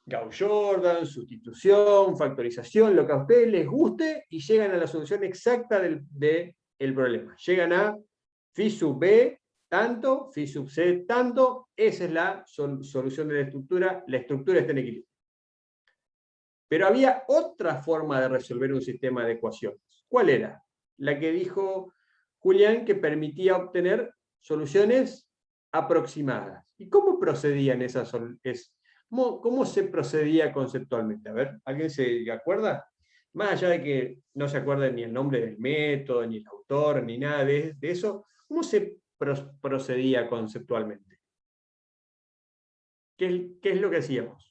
Gauss-Jordan, sustitución, factorización, lo que a ustedes les guste, y llegan a la solución exacta del problema. Llegan a phi sub B tanto, phi sub C tanto, esa es la solución de la estructura está en equilibrio. Pero había otra forma de resolver un sistema de ecuaciones. ¿Cuál era? La que dijo Julián, que permitía obtener soluciones aproximadas. ¿Y cómo procedían esas soluciones? ¿Cómo se procedía conceptualmente? A ver, ¿alguien se acuerda? Más allá de que no se acuerda ni el nombre del método, ni el autor, ni nada de eso, ¿cómo se procedía conceptualmente? ¿Qué es lo que hacíamos?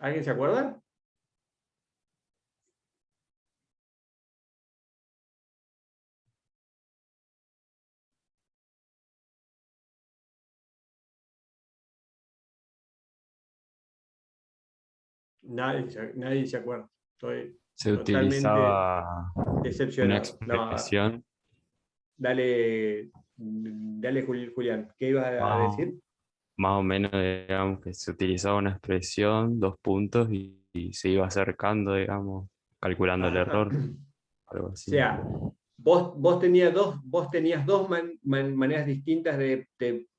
¿Alguien se acuerda? Nadie se acuerda. Estoy Se totalmente utilizaba una decepcionado. No, expresión dale, Julián, ¿qué ibas a más, decir? más o menos, digamos, que se utilizaba una expresión, dos puntos, y se iba acercando, digamos, calculando el Ajá. error, algo O así. sea, vos tenías dos maneras distintas de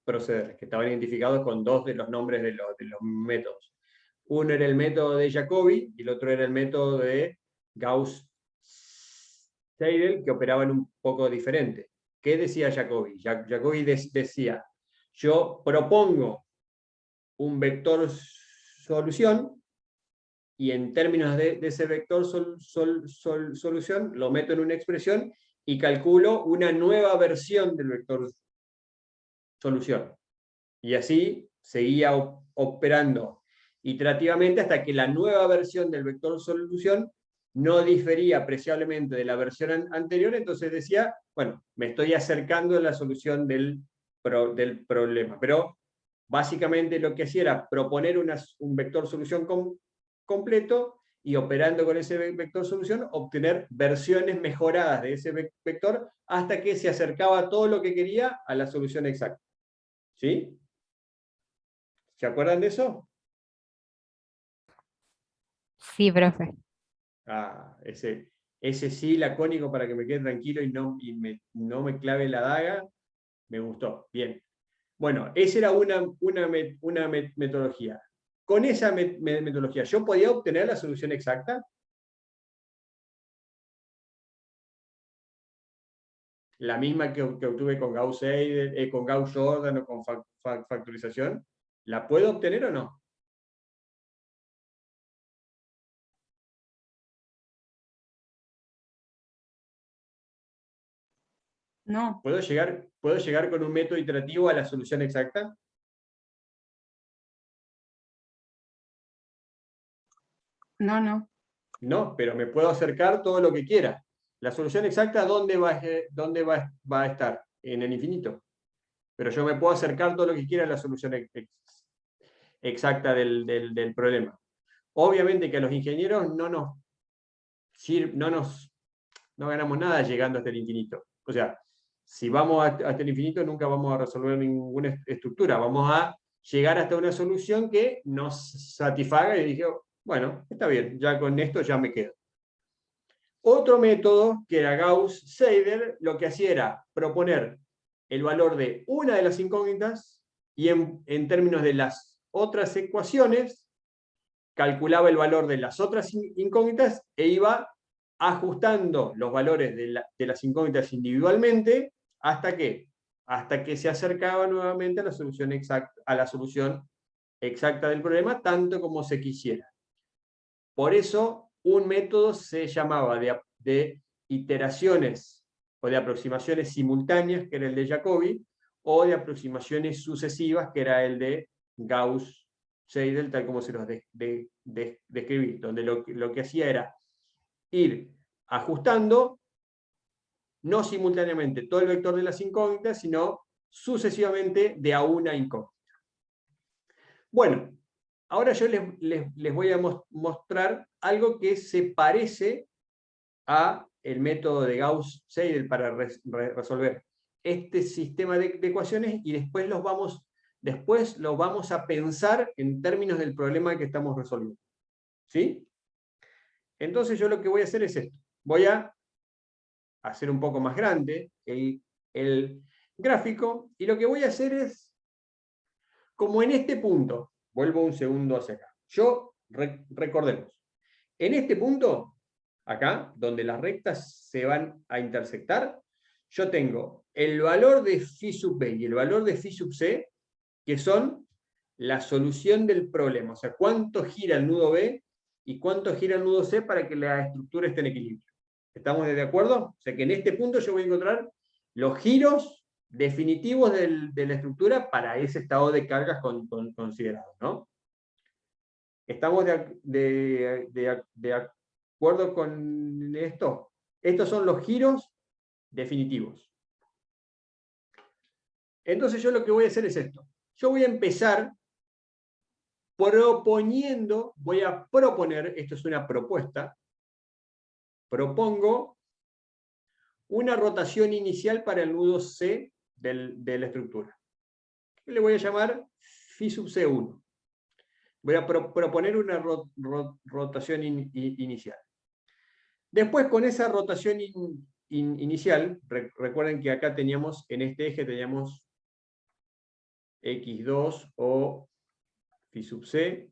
proceder, que estaban identificados con dos de los nombres de los métodos. Uno era el método de Jacobi y el otro era el método de Gauss-Seidel, que operaban un poco diferente. ¿Qué decía Jacobi? Jacobi decía, yo propongo un vector solución, y en términos de ese vector solución, lo meto en una expresión y calculo una nueva versión del vector solución. Y así seguía operando iterativamente hasta que la nueva versión del vector solución no difería apreciablemente de la versión anterior, entonces decía, bueno, me estoy acercando a la solución del problema. Pero básicamente lo que hacía era proponer un vector solución completo, y operando con ese vector solución, obtener versiones mejoradas de ese vector hasta que se acercaba todo lo que quería a la solución exacta. ¿Sí? ¿Se acuerdan de eso? Sí, profe. Ah, ese sí lacónico para que me quede tranquilo y no me clave la daga, me gustó. Bien. Bueno, esa era una metodología. Con esa metodología, ¿yo podía obtener la solución exacta? La misma que obtuve con Gauss-Seidel, con Gauss-Jordan o con factorización. ¿La puedo obtener o no? No, ¿Puedo llegar con un método iterativo a la solución exacta? no. No, pero me puedo acercar todo lo que quiera. La solución exacta, ¿dónde va a estar? En el infinito. Pero yo me puedo acercar todo lo que quiera a la solución exacta del problema. Obviamente que a los ingenieros no ganamos nada llegando hasta el infinito. O sea, si vamos hasta el infinito nunca vamos a resolver ninguna estructura, vamos a llegar hasta una solución que nos satisfaga y dije, bueno, está bien, ya con esto ya me quedo. Otro método, que era Gauss-Seidel, lo que hacía era proponer el valor de una de las incógnitas y en términos de las otras ecuaciones, calculaba el valor de las otras incógnitas e iba ajustando los valores de las incógnitas individualmente hasta que se acercaba nuevamente a la solución exacta del problema, tanto como se quisiera. Por eso, un método se llamaba de iteraciones o de aproximaciones simultáneas, que era el de Jacobi, o de aproximaciones sucesivas, que era el de Gauss-Seidel, tal como se los describí, donde lo que hacía era ir ajustando, no simultáneamente todo el vector de las incógnitas, sino sucesivamente de a una incógnita. Bueno, ahora yo les voy a mostrar algo que se parece a el método de Gauss-Seidel para resolver este sistema de ecuaciones, y después lo vamos a pensar en términos del problema que estamos resolviendo. ¿Sí? Entonces yo lo que voy a hacer es esto. Voy a hacer un poco más grande el gráfico, y lo que voy a hacer es, como en este punto, vuelvo un segundo hacia acá. Recordemos, en este punto, acá, donde las rectas se van a intersectar, yo tengo el valor de phi sub b y el valor de phi sub c, que son la solución del problema. O sea, cuánto gira el nudo B y cuánto gira el nudo C para que la estructura esté en equilibrio. ¿Estamos de acuerdo? O sea que en este punto yo voy a encontrar los giros definitivos de la estructura para ese estado de cargas considerado, ¿no? ¿Estamos de acuerdo con esto? Estos son los giros definitivos. Entonces yo lo que voy a hacer es esto. Yo voy a empezar voy a proponer, esto es una propuesta, propongo una rotación inicial para el nudo C de la estructura. Le voy a llamar phi sub C1. Voy a proponer una rotación inicial. Después, con esa rotación inicial, recuerden que acá teníamos, en este eje teníamos x2 o phi sub c,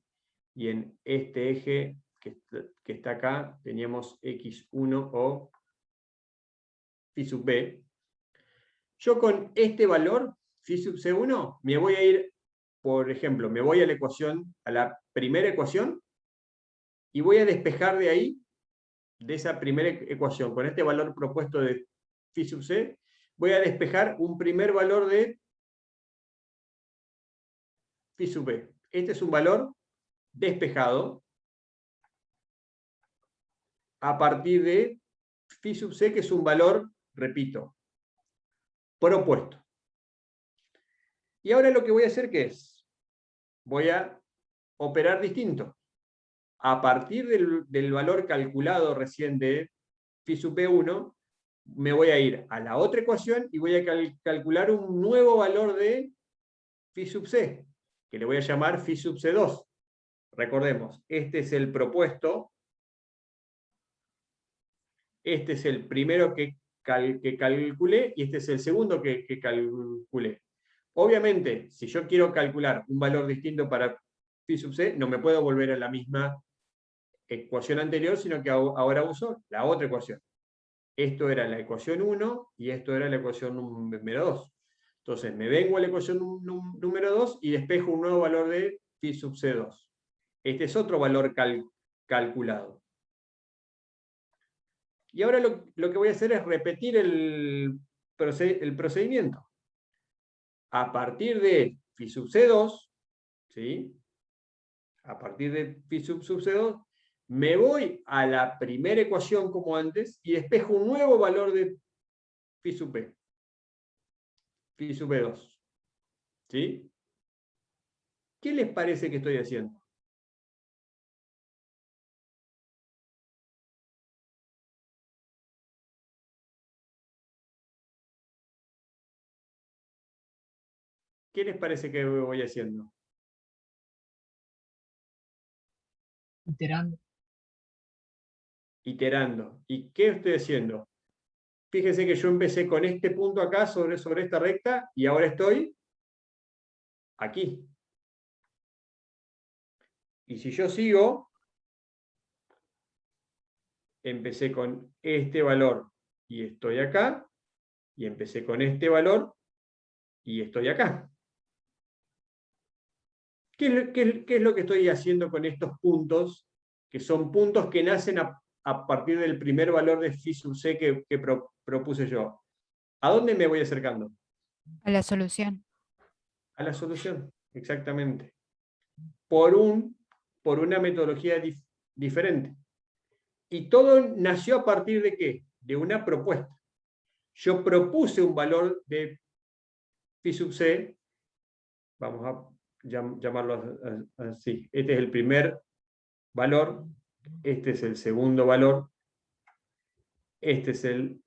y en este eje que está acá teníamos x1 o phi sub b. Yo con este valor, phi sub c1, me voy a ir, por ejemplo, me voy a la primera ecuación, y voy a despejar de ahí, de esa primera ecuación, con este valor propuesto de phi sub c, voy a despejar un primer valor de phi sub b. Este es un valor despejado a partir de phi sub c, que es un valor, repito, propuesto. Y ahora lo que voy a hacer, ¿qué es? Voy a operar distinto. A partir del valor calculado recién de phi sub b1, me voy a ir a la otra ecuación y voy a calcular un nuevo valor de phi sub c, que le voy a llamar phi sub c2. Recordemos, este es el propuesto, este es el primero que calculé, y este es el segundo que calculé. Obviamente, si yo quiero calcular un valor distinto para phi sub c, no me puedo volver a la misma ecuación anterior, sino que ahora uso la otra ecuación. Esto era la ecuación 1 y esto era la ecuación número 2. Entonces me vengo a la ecuación número 2 y despejo un nuevo valor de phi sub c2. Este es otro valor calculado. Y ahora lo que voy a hacer es repetir el procedimiento. A partir de phi sub c2, ¿sí? A partir de phi sub c2, me voy a la primera ecuación como antes y despejo un nuevo valor de phi sub b. Phi sub b2. ¿Sí? ¿Qué les parece que estoy haciendo? ¿Qué les parece que voy haciendo? Iterando. Iterando. ¿Y qué estoy haciendo? Fíjense que yo empecé con este punto acá sobre esta recta y ahora estoy aquí. Y si yo sigo, empecé con este valor y estoy acá, y empecé con este valor y estoy acá. ¿Qué es lo que estoy haciendo con estos puntos? Que son puntos que nacen a partir del primer valor de phi sub c que propuse yo. ¿A dónde me voy acercando? A la solución. A la solución, exactamente. Por una metodología diferente. Y todo nació a partir de ¿qué? De una propuesta. Yo propuse un valor de phi sub c, vamos a llamarlo así. Este es el primer valor, este es el segundo valor, este es el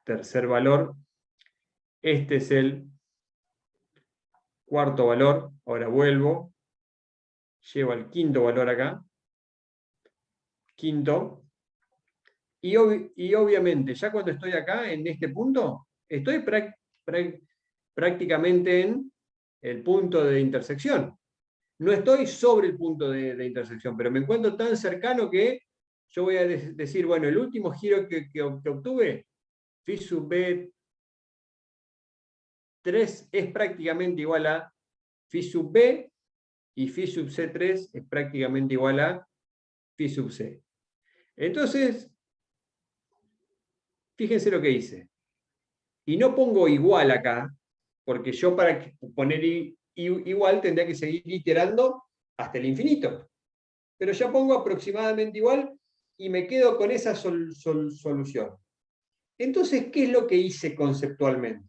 tercer valor, este es el cuarto valor, ahora vuelvo, llevo al quinto valor acá, quinto, y obviamente ya cuando estoy acá, en este punto, estoy prácticamente en el punto de intersección. No estoy sobre el punto de intersección, pero me encuentro tan cercano que yo voy a decir, bueno, el último giro que obtuve, phi sub b3 es prácticamente igual a phi sub b, y phi sub c3 es prácticamente igual a phi sub c. Entonces, fíjense lo que hice. Y no pongo igual acá, porque yo para poner igual tendría que seguir iterando hasta el infinito. Pero ya pongo aproximadamente igual y me quedo con esa solución. Entonces, ¿qué es lo que hice conceptualmente?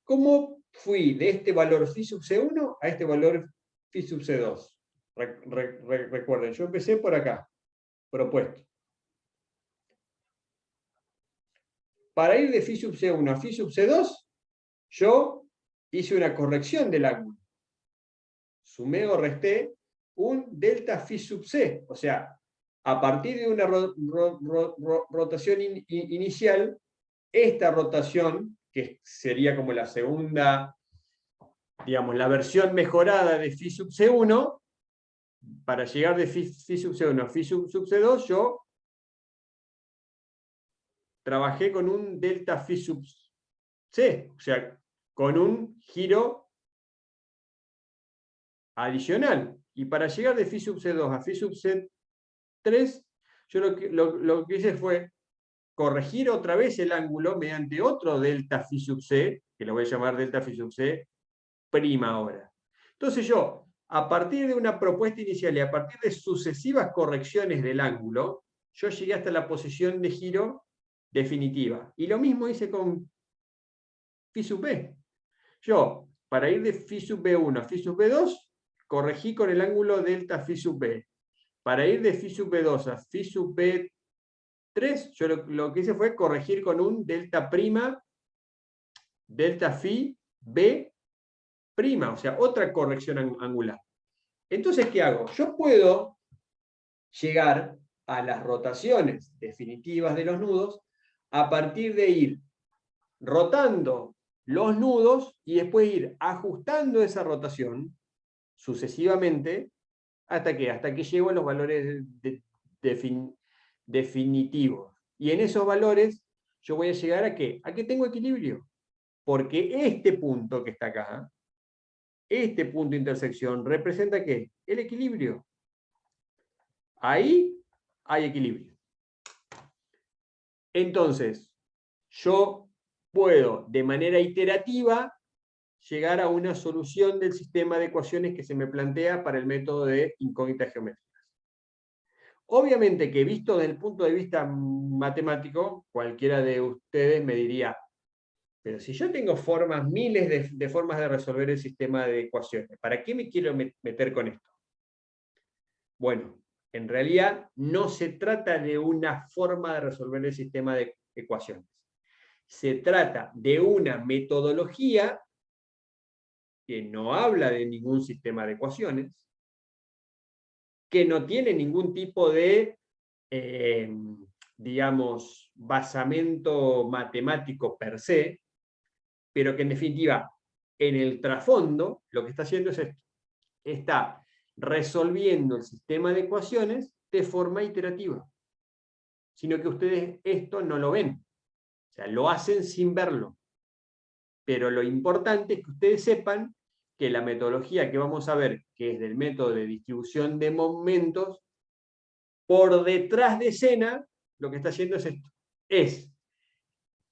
¿Cómo fui de este valor phi sub c1 a este valor phi sub c2? Recuerden, yo empecé por acá, propuesto. Para ir de phi sub c1 a phi sub c2, yo hice una corrección del ángulo. Sumé o resté un delta phi sub c. O sea, a partir de una rotación inicial, esta rotación, que sería como la segunda, digamos, la versión mejorada de phi sub c1, para llegar de phi sub c1 a phi sub c2, yo trabajé con un delta phi sub c, o sea, con un giro adicional. Y para llegar de phi sub c2 a phi sub c3, yo lo que hice fue corregir otra vez el ángulo mediante otro delta phi sub c, que lo voy a llamar delta phi sub c prima ahora. Entonces yo, a partir de una propuesta inicial y a partir de sucesivas correcciones del ángulo, yo llegué hasta la posición de giro definitiva. Y lo mismo hice con phi sub b. Yo, para ir de phi sub b1 a phi sub b2, corregí con el ángulo delta phi sub b. Para ir de phi sub b2 a phi sub b3, yo lo que hice fue corregir con un delta prima, delta phi b prima, o sea, otra corrección angular. Entonces, ¿qué hago? Yo puedo llegar a las rotaciones definitivas de los nudos a partir de ir rotando los nudos y después ir ajustando esa rotación sucesivamente hasta que llego a los valores definitivos. Y en esos valores yo voy a llegar ¿a qué? A que tengo equilibrio. Porque este punto que está acá, este punto de intersección, representa ¿qué? El equilibrio. Ahí hay equilibrio. Entonces, yo puedo de manera iterativa llegar a una solución del sistema de ecuaciones que se me plantea para el método de incógnitas geométricas. Obviamente que visto desde el punto de vista matemático, cualquiera de ustedes me diría, pero si yo tengo miles de formas de resolver el sistema de ecuaciones, ¿para qué me quiero meter con esto? Bueno, en realidad no se trata de una forma de resolver el sistema de ecuaciones. Se trata de una metodología que no habla de ningún sistema de ecuaciones, que no tiene ningún tipo de, digamos, basamento matemático per se, pero que en definitiva, en el trasfondo, lo que está haciendo es esto. Está resolviendo el sistema de ecuaciones de forma iterativa, sino que ustedes esto no lo ven, o sea, lo hacen sin verlo. Pero lo importante es que ustedes sepan que la metodología que vamos a ver, que es del método de distribución de momentos, por detrás de escena, lo que está haciendo es esto. Es,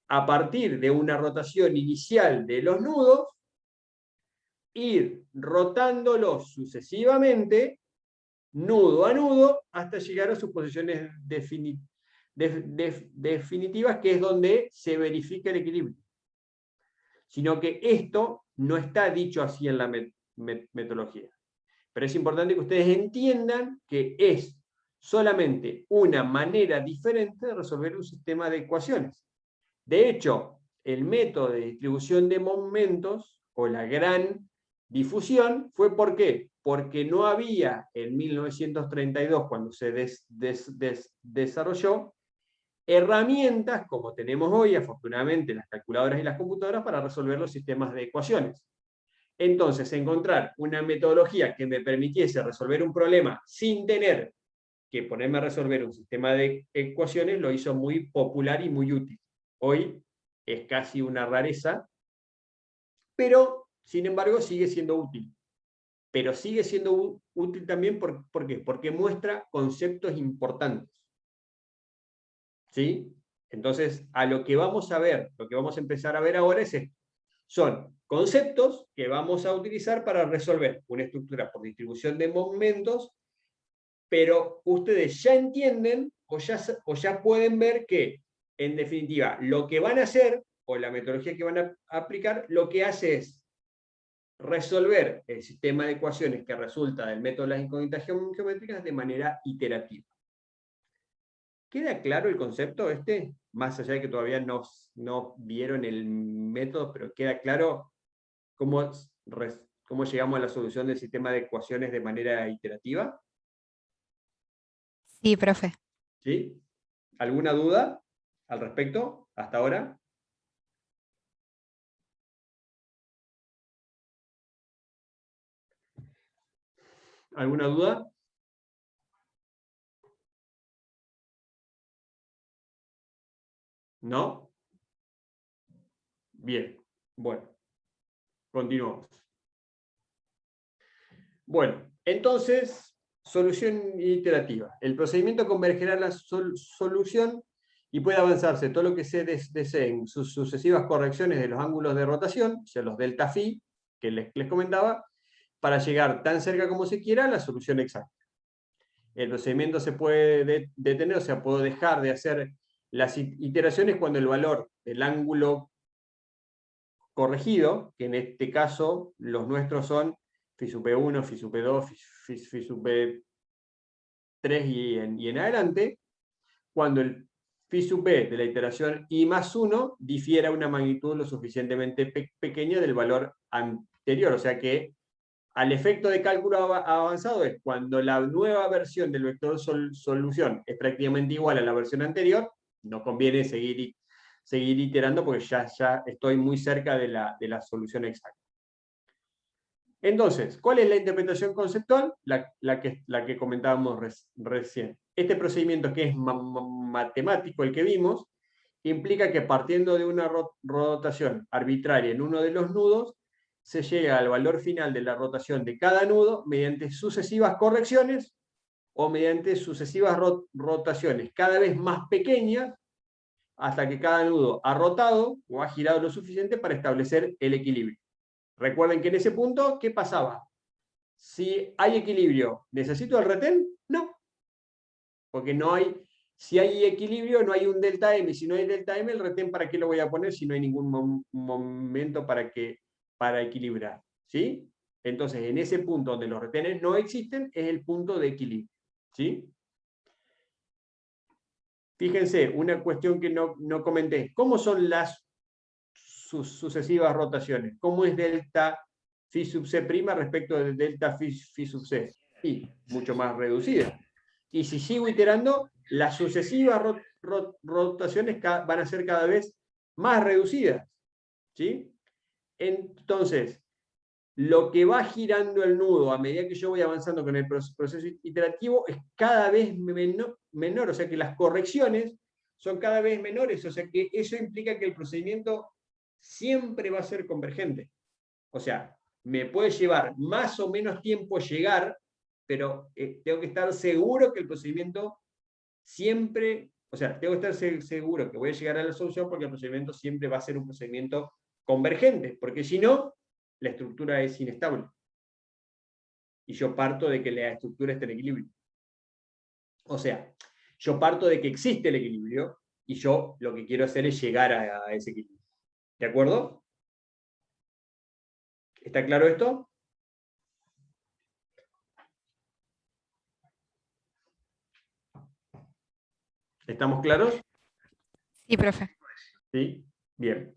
a partir de una rotación inicial de los nudos, ir rotándolos sucesivamente, nudo a nudo, hasta llegar a sus posiciones definitivas, que es donde se verifica el equilibrio. Sino que esto no está dicho así en la metodología. Pero es importante que ustedes entiendan que es solamente una manera diferente de resolver un sistema de ecuaciones. De hecho, el método de distribución de momentos, o la gran difusión, fue ¿por qué? Porque no había en 1932, cuando se desarrolló, herramientas como tenemos hoy, afortunadamente, las calculadoras y las computadoras para resolver los sistemas de ecuaciones. Entonces, encontrar una metodología que me permitiese resolver un problema sin tener que ponerme a resolver un sistema de ecuaciones lo hizo muy popular y muy útil. Hoy es casi una rareza, pero, sin embargo, sigue siendo útil. Pero sigue siendo útil también, ¿por qué? Porque muestra conceptos importantes. ¿Sí? Entonces, a lo que vamos a ver, lo que vamos a empezar a ver ahora es esto. Son conceptos que vamos a utilizar para resolver una estructura por distribución de momentos, pero ustedes ya entienden o ya pueden ver que, en definitiva, lo que van a hacer, o la metodología que van a aplicar, lo que hace es resolver el sistema de ecuaciones que resulta del método de las incógnitas geométricas de manera iterativa. ¿Queda claro el concepto este? Más allá de que todavía no vieron el método, pero queda claro cómo llegamos a la solución del sistema de ecuaciones de manera iterativa. Sí, profe. ¿Sí? ¿Alguna duda al respecto hasta ahora? ¿Alguna duda? ¿No? Bien, bueno, continuamos. Bueno, entonces, solución iterativa. El procedimiento convergerá la solución y puede avanzarse todo lo que se deseen sus sucesivas correcciones de los ángulos de rotación, o sea, los delta phi, que les comentaba, para llegar tan cerca como se quiera a la solución exacta. El procedimiento se puede detener, o sea, puedo dejar de hacer las iteraciones cuando el valor del ángulo corregido, que en este caso los nuestros son phi sub P1, phi sub P2, phi sub P3 y en adelante, cuando el phi sub P de la iteración i más 1 difiera una magnitud lo suficientemente pequeña del valor anterior, o sea que al efecto de cálculo avanzado es cuando la nueva versión del vector solución es prácticamente igual a la versión anterior, no conviene seguir iterando porque ya estoy muy cerca de la solución exacta. Entonces, ¿cuál es la interpretación conceptual? La que comentábamos recién. Este procedimiento, que es matemático, el que vimos, implica que partiendo de una rotación arbitraria en uno de los nudos, se llega al valor final de la rotación de cada nudo mediante sucesivas correcciones o mediante sucesivas rotaciones cada vez más pequeñas hasta que cada nudo ha rotado o ha girado lo suficiente para establecer el equilibrio. Recuerden que en ese punto, ¿qué pasaba? Si hay equilibrio, ¿necesito el retén? No. Porque no hay, si hay equilibrio, no hay un delta M. Si no hay delta M, el retén, ¿para qué lo voy a poner si no hay ningún momento para equilibrar? ¿Sí? Entonces, en ese punto donde los retenes no existen, es el punto de equilibrio. ¿Sí? Fíjense, una cuestión que no comenté. ¿Cómo son las sucesivas rotaciones? ¿Cómo es delta phi sub c' respecto de delta phi sub c, y mucho más reducida. Y si sigo iterando, las sucesivas rotaciones van a ser cada vez más reducidas, ¿sí? Entonces, lo que va girando el nudo a medida que yo voy avanzando con el proceso iterativo es cada vez menor, o sea que las correcciones son cada vez menores, o sea que eso implica que el procedimiento siempre va a ser convergente. O sea, me puede llevar más o menos tiempo llegar, pero tengo que estar seguro que el procedimiento siempre, o sea, tengo que estar seguro que voy a llegar a la solución porque el procedimiento siempre va a ser un procedimiento convergente, porque si no, la estructura es inestable. Y yo parto de que la estructura esté en equilibrio. O sea, yo parto de que existe el equilibrio y yo lo que quiero hacer es llegar a ese equilibrio. ¿De acuerdo? ¿Está claro esto? ¿Estamos claros? Sí, profe. ¿Sí? Bien.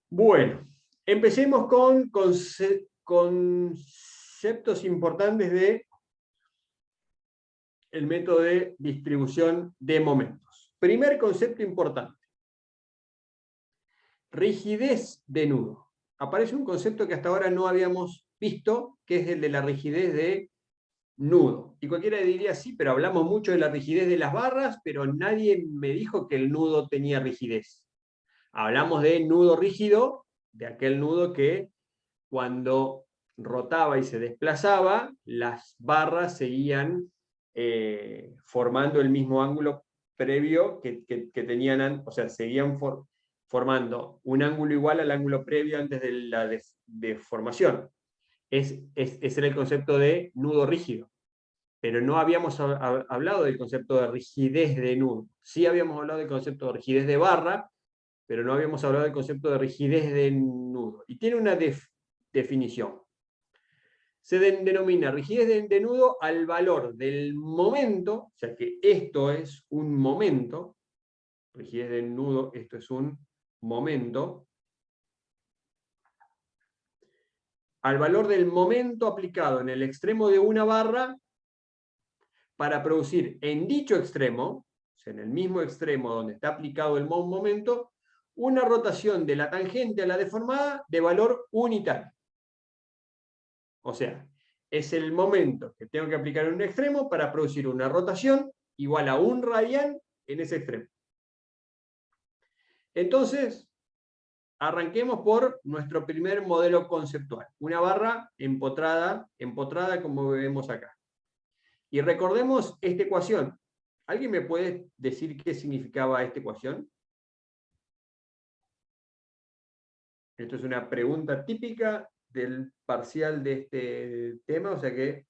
Bueno, empecemos con conceptos importantes de el método de distribución de momentos. Primer concepto importante. Rigidez de nudo. Aparece un concepto que hasta ahora no habíamos visto, que es el de la rigidez de nudo. Y cualquiera diría, sí, pero hablamos mucho de la rigidez de las barras, pero nadie me dijo que el nudo tenía rigidez. Hablamos de nudo rígido, de aquel nudo que cuando rotaba y se desplazaba, las barras seguían formando el mismo ángulo previo que tenían, o sea, seguían formando un ángulo igual al ángulo previo antes de la deformación. Ese era el concepto de nudo rígido. Pero no habíamos hablado del concepto de rigidez de nudo. Sí habíamos hablado del concepto de rigidez de barra, pero no habíamos hablado del concepto de rigidez de nudo. Y tiene una definición. Se denomina rigidez de nudo al valor del momento, o sea que esto es un momento, rigidez de nudo, esto es un momento, al valor del momento aplicado en el extremo de una barra para producir en dicho extremo, o sea, en el mismo extremo donde está aplicado el momento, una rotación de la tangente a la deformada de valor unitario. O sea, es el momento que tengo que aplicar en un extremo para producir una rotación igual a un radian en ese extremo. Entonces, arranquemos por nuestro primer modelo conceptual. Una barra empotrada como vemos acá. Y recordemos esta ecuación. ¿Alguien me puede decir qué significaba esta ecuación? Esto es una pregunta típica del parcial de este tema, o sea que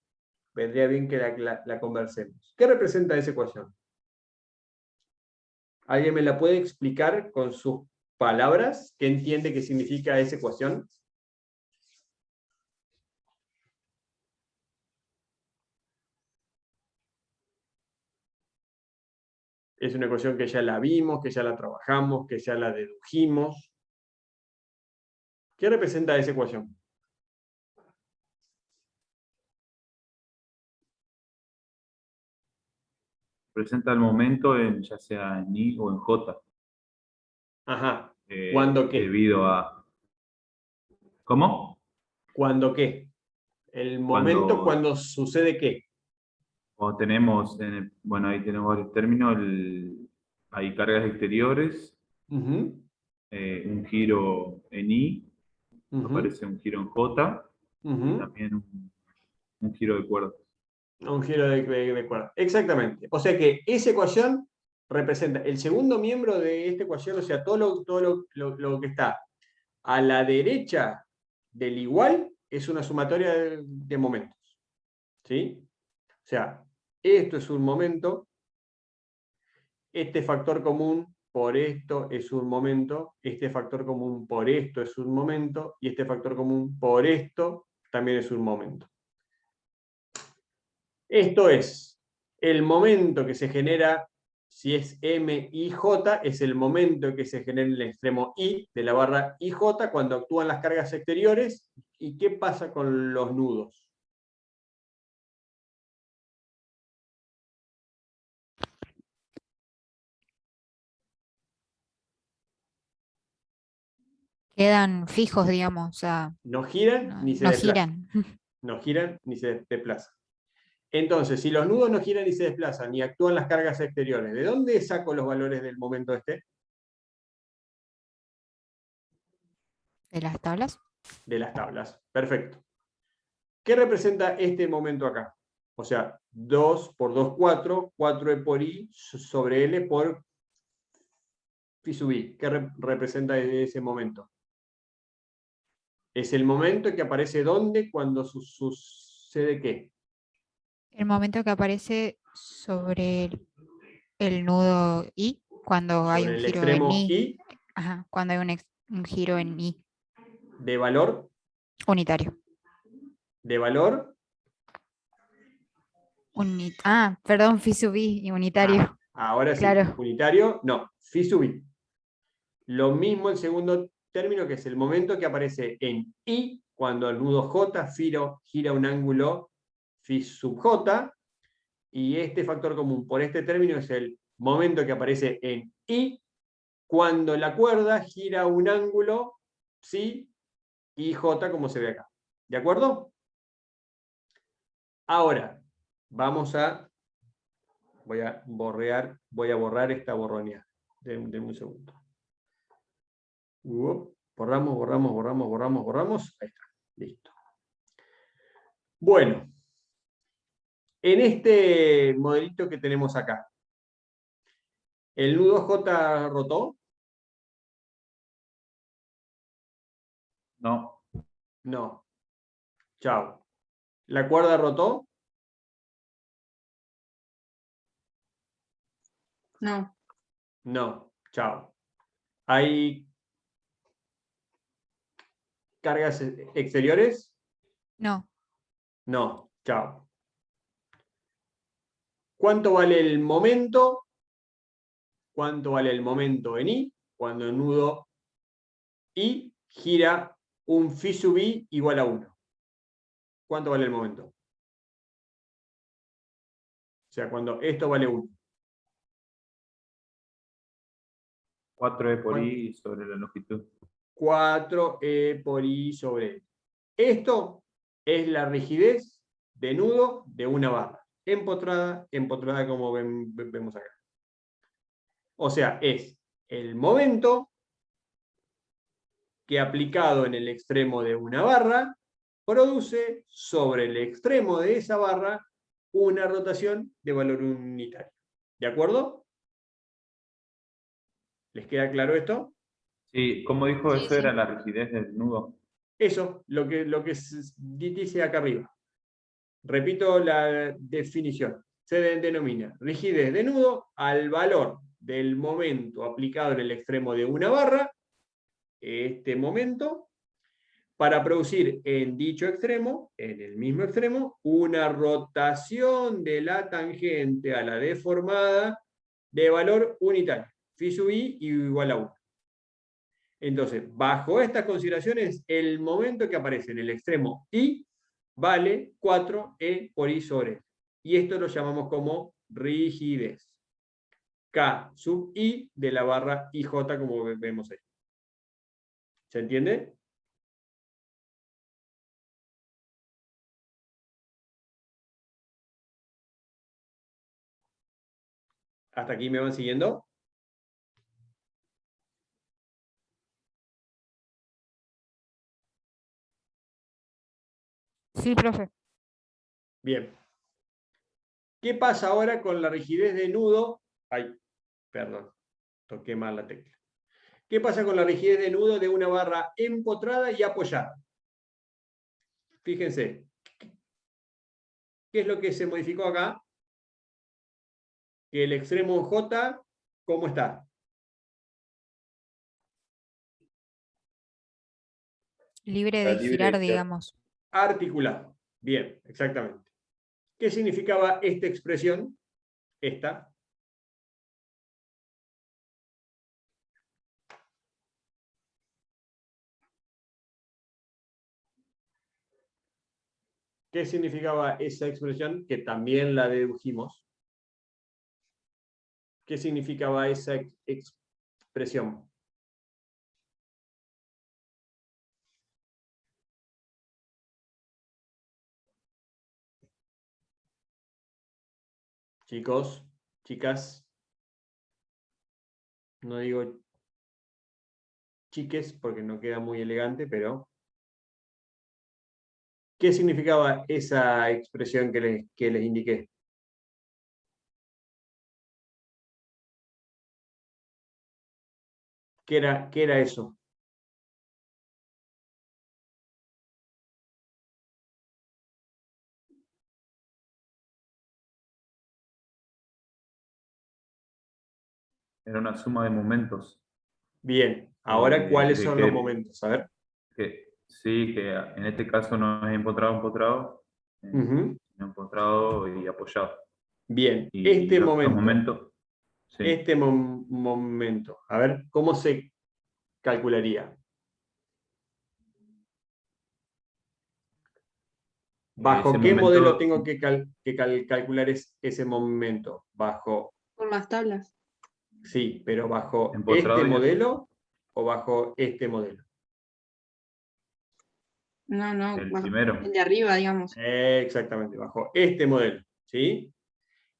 vendría bien que la conversemos. ¿Qué representa esa ecuación? ¿Alguien me la puede explicar con sus palabras? ¿Qué entiende que significa esa ecuación? Es una ecuación que ya la vimos, que ya la trabajamos, que ya la dedujimos. ¿Qué representa esa ecuación? Presenta el momento ya sea en I o en J. Ajá. ¿Cuándo qué? Debido a... ¿Cómo? ¿Cuándo qué? El momento cuando sucede qué. Cuando tenemos, bueno, ahí tenemos varios términos, hay cargas exteriores, un giro en I, aparece un giro en J, y también un giro de cuerdas. Un giro de cuerda. Exactamente. O sea que esa ecuación representa el segundo miembro de esta ecuación, o sea, todo lo que está a la derecha del igual es una sumatoria de momentos. ¿Sí? O sea, esto es un momento, este factor común por esto es un momento, este factor común por esto es un momento, y este factor común por esto también es un momento. Esto es el momento que se genera, si es M, I, J, es el momento que se genera en el extremo I de la barra IJ cuando actúan las cargas exteriores, ¿Y qué pasa con los nudos? Quedan fijos, digamos, o sea, No giran ni se no desplazan. giran. No giran ni se desplazan. Entonces, si los nudos no giran ni se desplazan, ni actúan las cargas exteriores, ¿de dónde saco los valores del momento este? ¿De las tablas? De las tablas. Perfecto. ¿Qué representa este momento acá? O sea, 2 por 2, 4, 4e por i sobre l por phi sub i. ¿Qué representa ese momento? Es el momento que aparece ¿dónde? Cuando sucede ¿qué? El momento que aparece sobre el nudo I, cuando hay Sobre un el giro en extremo I. i Ajá, cuando hay un giro en I de valor, unitario. Perdón, phi sub I y unitario. ahora sí, Claro. unitario, no, phi sub i. Lo mismo el segundo término, que es el momento que aparece en I, cuando el nudo J gira un ángulo phi sub J, y este factor común por este término es el momento que aparece en I, cuando la cuerda gira un ángulo psi y J, como se ve acá. ¿De acuerdo? Ahora, voy a borrar esta borroneada. Denme un segundo. Borramos. Ahí está. Listo. Bueno, en este modelito que tenemos acá, ¿el nudo J rotó? No. No. Chao. ¿La cuerda rotó? No. No. Chao. ¿Hay cargas exteriores? No. No. Chao. ¿Cuánto vale el momento? ¿Cuánto vale el momento en I? Cuando el nudo I gira un phi sub i igual a 1. ¿Cuánto vale el momento? O sea, cuando esto vale 1. 4e por i sobre la longitud. 4e por i sobre L. Esto es la rigidez de nudo de una barra. Empotrada como vemos acá. O sea, es el momento que aplicado en el extremo de una barra produce sobre el extremo de esa barra una rotación de valor unitario. ¿De acuerdo? ¿Les queda claro esto? Sí, ¿cómo dijo Sí, eso? sí. Era la rigidez del nudo. Eso, lo que dice acá arriba. Repito la definición. Se denomina rigidez de nudo al valor del momento aplicado en el extremo de una barra, este momento, para producir en dicho extremo, en el mismo extremo, una rotación de la tangente a la deformada de valor unitario, phi sub i igual a 1. Entonces, bajo estas consideraciones, el momento que aparece en el extremo I vale 4e por i sobre L. Y esto lo llamamos como rigidez. K sub i de la barra IJ, como vemos ahí. ¿Se entiende? ¿Hasta aquí me van siguiendo? Sí, profe. Bien. ¿Qué pasa ahora con la rigidez de nudo? Ay, perdón, toqué mal la tecla. ¿Qué pasa con la rigidez de nudo de una barra empotrada y apoyada? Fíjense, ¿qué es lo que se modificó acá? Que el extremo J, ¿cómo está? Libre Está de libre girar, de ser. digamos. Articulado. Bien, exactamente. ¿Qué significaba esta expresión? Esta. ¿Qué significaba esa expresión? Que también la dedujimos. ¿Qué significaba esa expresión? Chicos, chicas, no digo chiques porque no queda muy elegante, pero ¿qué significaba esa expresión que les indiqué? ¿Qué era eso? Era una suma de momentos. Bien, ahora ¿cuáles son los que- momentos? A ver. sí, que en este caso no es empotrado, Ujú. sino empotrado y apoyado. Bien, Y este los momento, momentos, sí. este momento, a ver, ¿cómo se calcularía? ¿Bajo Ese qué modelo momento, tengo que calcular ese momento? ¿Bajo, Con las tablas. sí, pero bajo este empotrado modelo o bajo este modelo? No, el bajo primero. el de arriba, digamos. Exactamente, bajo este modelo, ¿sí?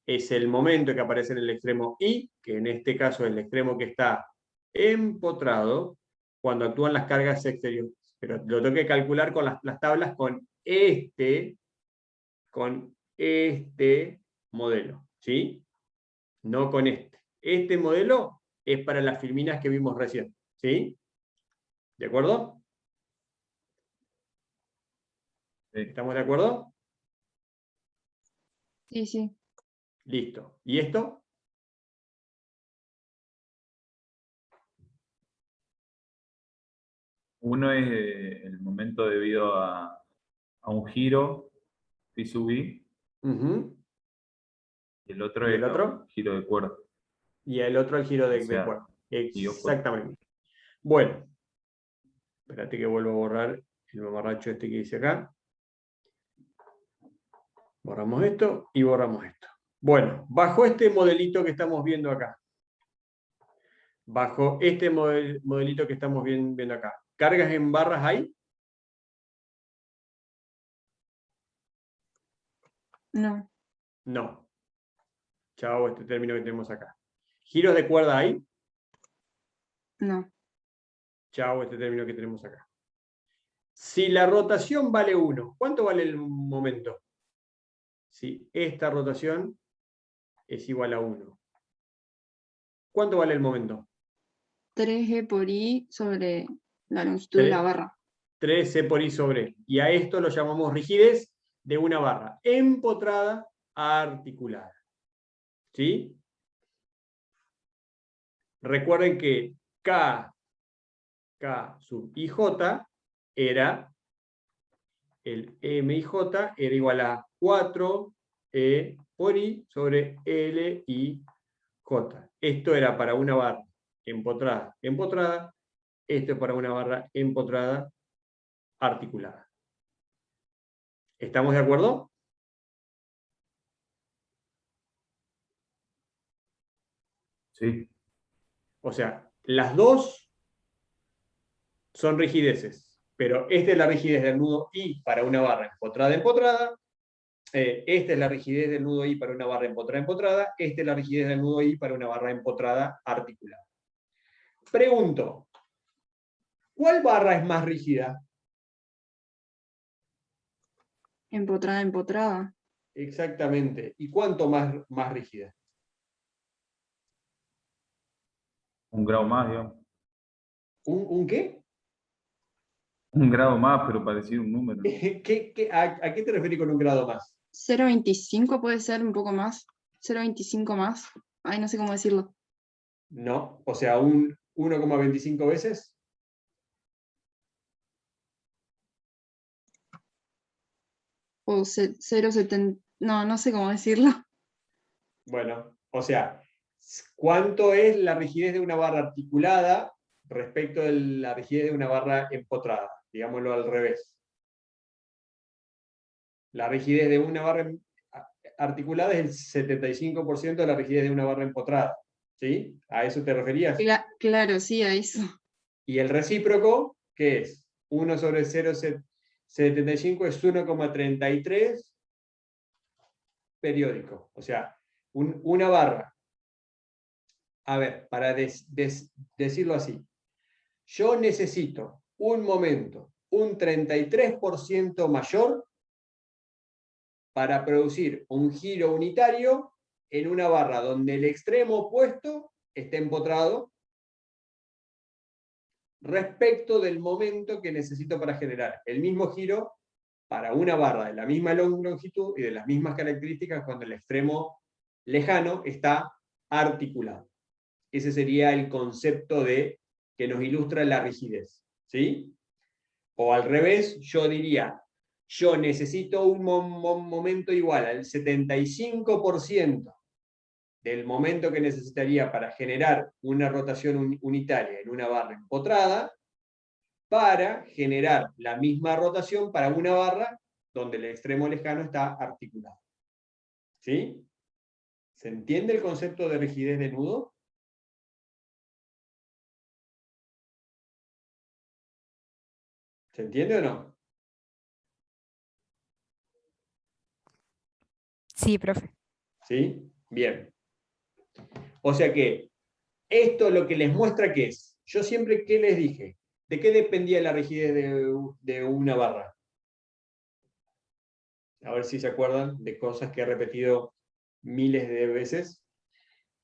Es el momento que aparece en el extremo I, que en este caso es el extremo que está empotrado cuando actúan las cargas exteriores. Pero lo tengo que calcular con las tablas con este modelo, ¿sí? No con este. Este modelo es para las filminas que vimos recién, ¿sí? ¿De acuerdo? Sí. ¿Estamos de acuerdo? Sí, sí. Listo. ¿Y esto? Uno es el momento debido a un giro phi sub i, Ujú. y el otro ¿Y es el a un otro? giro de cuerda. Y el otro el giro O de sea, cuerda. y opuesto. Exactamente. Bueno, espérate que vuelvo a borrar el mamarracho este que dice acá. Borramos esto y borramos esto. Bueno, bajo este modelito que estamos viendo acá. Bajo este modelito que estamos viendo acá. ¿Cargas en barras hay? No, No. Chao, este término que tenemos acá. ¿Giros de cuerda hay? no. Chao, este término que tenemos acá. Si la rotación vale 1, ¿cuánto vale el momento? Si esta rotación es igual a 1. ¿Cuánto vale el momento? 3G por I sobre la longitud de la barra. 3C por I sobre L. Y a esto lo llamamos rigidez de una barra empotrada articulada. ¿Sí? Recuerden que K sub IJ era, el MIJ era igual a 4E por I sobre LIJ. Esto era para una barra empotrada. Esto es para una barra empotrada articulada. ¿Estamos de acuerdo? Sí. O sea, las dos son rigideces, pero esta es la rigidez del nudo I para una barra empotrada. Esta es la rigidez del nudo I para una barra empotrada. Esta es la rigidez del nudo I para una barra empotrada articulada. Pregunto, ¿cuál barra es más rígida? Empotrada. Exactamente. ¿Y cuánto más rígida? Un grado más, digamos. ¿Un qué? Un grado más, pero parecido un número. ¿A qué te refieres con un grado más? 0,25 puede ser un poco más. 0,25 más. Ay, no sé cómo decirlo. No, o sea, un 1,25 veces. O 0,70. No sé cómo decirlo. Bueno, o sea, ¿cuánto es la rigidez de una barra articulada respecto de la rigidez de una barra empotrada? Digámoslo al revés. La rigidez de una barra articulada es el 75% de la rigidez de una barra empotrada. ¿Sí? ¿A eso te referías? Claro, sí, a eso. Y el recíproco, ¿qué es? 1 sobre 0,75 es 1,33 periódico. O sea, una barra. A ver, para decirlo así. Yo necesito un momento un 33% mayor para producir un giro unitario en una barra donde el extremo opuesto esté empotrado respecto del momento que necesito para generar el mismo giro para una barra de la misma longitud y de las mismas características cuando el extremo lejano está articulado. Ese sería el concepto que nos ilustra la rigidez. ¿Sí? O al revés, yo diría, yo necesito un momento igual al 75% del momento que necesitaría para generar una rotación unitaria en una barra empotrada, para generar la misma rotación para una barra donde el extremo lejano está articulado. ¿Sí? ¿Se entiende el concepto de rigidez de nudo? ¿Se entiende o no? Sí, profe. ¿Sí? Bien. O sea que esto lo que les muestra que es. Yo siempre, ¿qué les dije? ¿De qué dependía la rigidez de una barra? A ver si se acuerdan de cosas que he repetido miles de veces.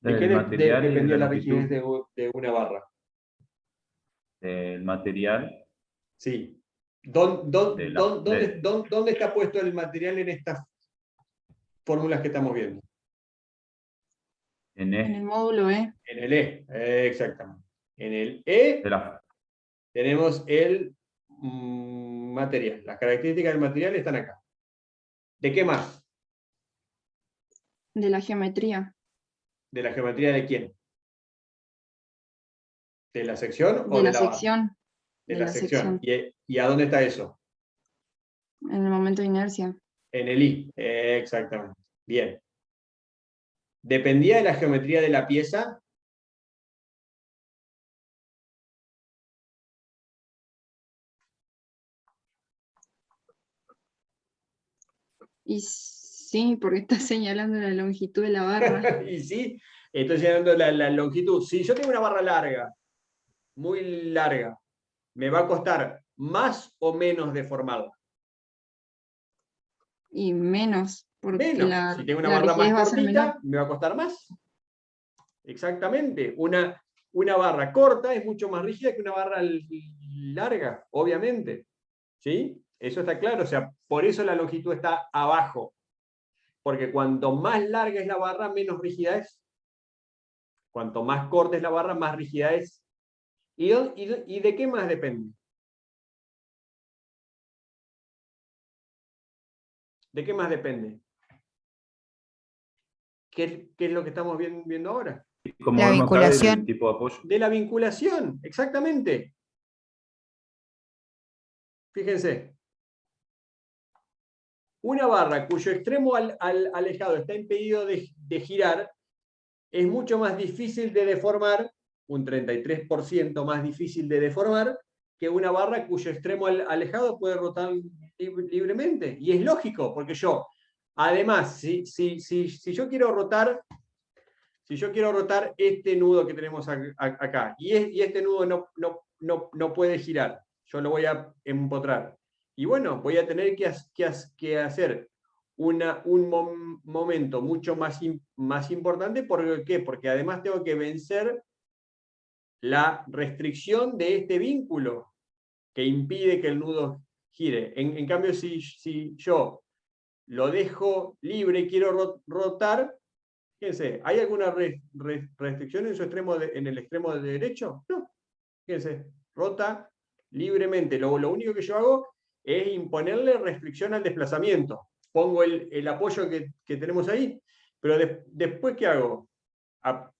¿De qué El material y dependía la la rigidez longitud. de una barra? El material. Sí. De la, de- ¿Dónde está puesto el material en estas fórmulas que estamos viendo? en En el E. módulo E. En el E, exactamente. En el E De la, tenemos el material. Las características del material están acá. ¿De qué más? De la geometría. ¿De la geometría de quién? ¿De la sección o De de la la barra? sección. De De la la sección. sección. ¿Y a dónde está eso? En el momento de inercia. En el I. Exactamente. Bien. ¿Dependía de la geometría de la pieza? Y sí, porque está señalando la longitud de la barra. Y sí, estoy señalando la longitud. Si yo tengo una barra larga, muy larga, ¿me va a costar más o menos deformarla? Y menos, porque Menos. Si tengo una la barra más rigidez va a ser menor. cortita, me va a costar más. Exactamente. Una barra corta es mucho más rígida que una barra larga, obviamente. ¿Sí? Eso está claro. O sea, por eso la longitud está abajo. Porque cuanto más larga es la barra, menos rígida es. Cuanto más corta es la barra, más rígida es. ¿Y de qué más depende? ¿De qué más depende? ¿Qué es lo que estamos viendo ahora? como La vemos acá, del vinculación. tipo de apoyo. De la vinculación, exactamente. Fíjense. Una barra cuyo extremo alejado está impedido de girar es mucho más difícil de deformar, un 33% más difícil de deformar, que una barra cuyo extremo alejado puede rotar libremente. Y es lógico, porque yo, además, si yo quiero rotar este nudo que tenemos acá, y este nudo no puede girar, yo lo voy a empotrar. Y bueno, voy a tener que hacer un momento mucho más importante. ¿Por qué? Porque además tengo que vencer la restricción de este vínculo que impide que el nudo gire. En cambio, si yo lo dejo libre y quiero rotar, fíjense, ¿hay alguna restricción en en el extremo derecho? No. Fíjense, rota libremente. Lo único que yo hago es imponerle restricción al desplazamiento. Pongo el apoyo que tenemos ahí, pero después, ¿qué hago?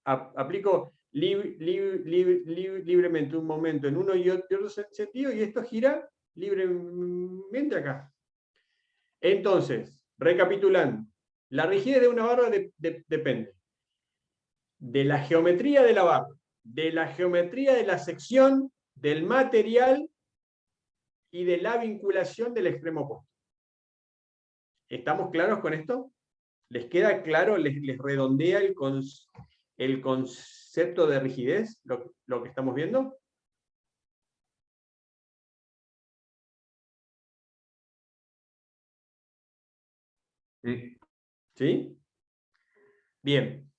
Aplico libremente un momento en uno y otro sentido, y esto gira libremente acá. Entonces, recapitulando, la rigidez de una barra depende de la geometría de la barra, de la geometría de la sección, del material y de la vinculación del extremo opuesto. ¿Estamos claros con esto? ¿Les queda claro? ¿Les redondea el concepto de rigidez, lo que estamos viendo? Sí. ¿Sí? Bien.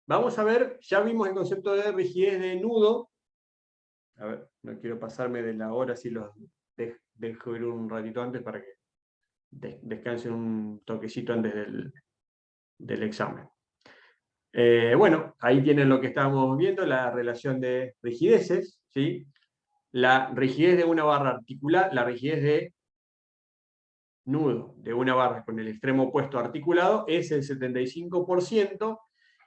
Vamos a ver, ya vimos el concepto de rigidez de nudo. A ver, no quiero pasarme de la hora, si los dejo ir un ratito antes para que descansen un toquecito antes del examen. Bueno, ahí tienen lo que estábamos viendo, la relación de rigideces, ¿sí? La rigidez de una barra articulada, la rigidez de nudo de una barra con el extremo opuesto articulado es el 75%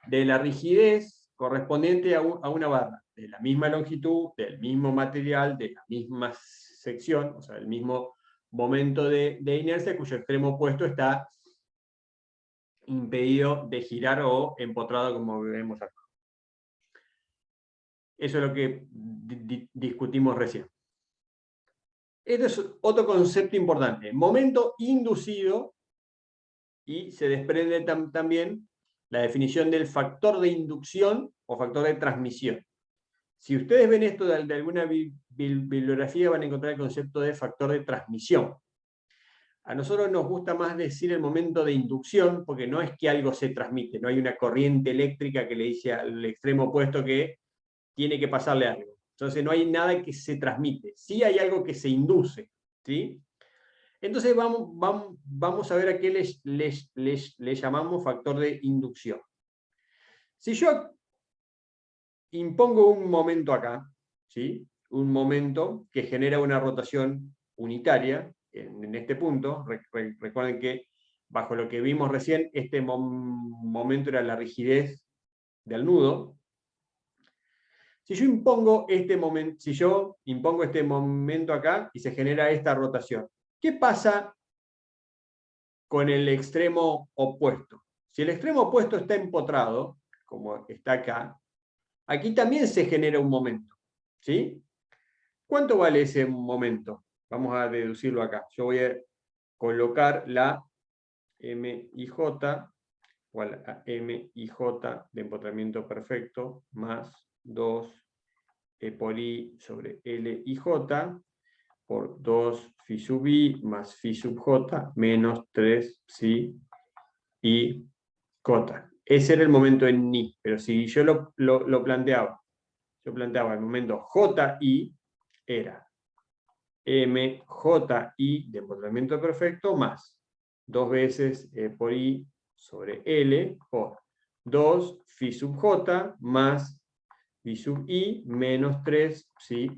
de la rigidez correspondiente a una barra de la misma longitud, del mismo material, de la misma sección, o sea, del mismo momento de inercia, cuyo extremo opuesto está impedido de girar o empotrado, como vemos acá. Eso es lo que discutimos recién. Este es otro concepto importante. Momento inducido, y se desprende también la definición del factor de inducción o factor de transmisión. Si ustedes ven esto de alguna bibliografía, van a encontrar el concepto de factor de transmisión. A nosotros nos gusta más decir el momento de inducción, porque no es que algo se transmite, no hay una corriente eléctrica que le dice al extremo opuesto que tiene que pasarle algo. Entonces no hay nada que se transmite, sí hay algo que se induce, ¿sí? Entonces vamos a ver a qué le llamamos factor de inducción. Si yo impongo un momento acá, ¿sí? Un momento que genera una rotación unitaria, en este punto, recuerden que bajo lo que vimos recién, este momento era la rigidez del nudo. Si yo impongo este momento acá y se genera esta rotación, ¿qué pasa con el extremo opuesto? Si el extremo opuesto está empotrado, como está acá, aquí también se genera un momento, ¿sí? ¿Cuánto vale ese momento? Vamos a deducirlo acá. Yo voy a colocar la MIJ, igual a MIJ de empotramiento perfecto, más 2 E por I sobre LIJ, por 2 phi sub I más phi sub J, menos 3 psi I J. Ese era el momento en Ni, pero si yo lo planteaba, el momento JI era MJI de empotramiento perfecto más 2 veces E por I sobre L por 2 phi sub J más phi sub I menos 3 psi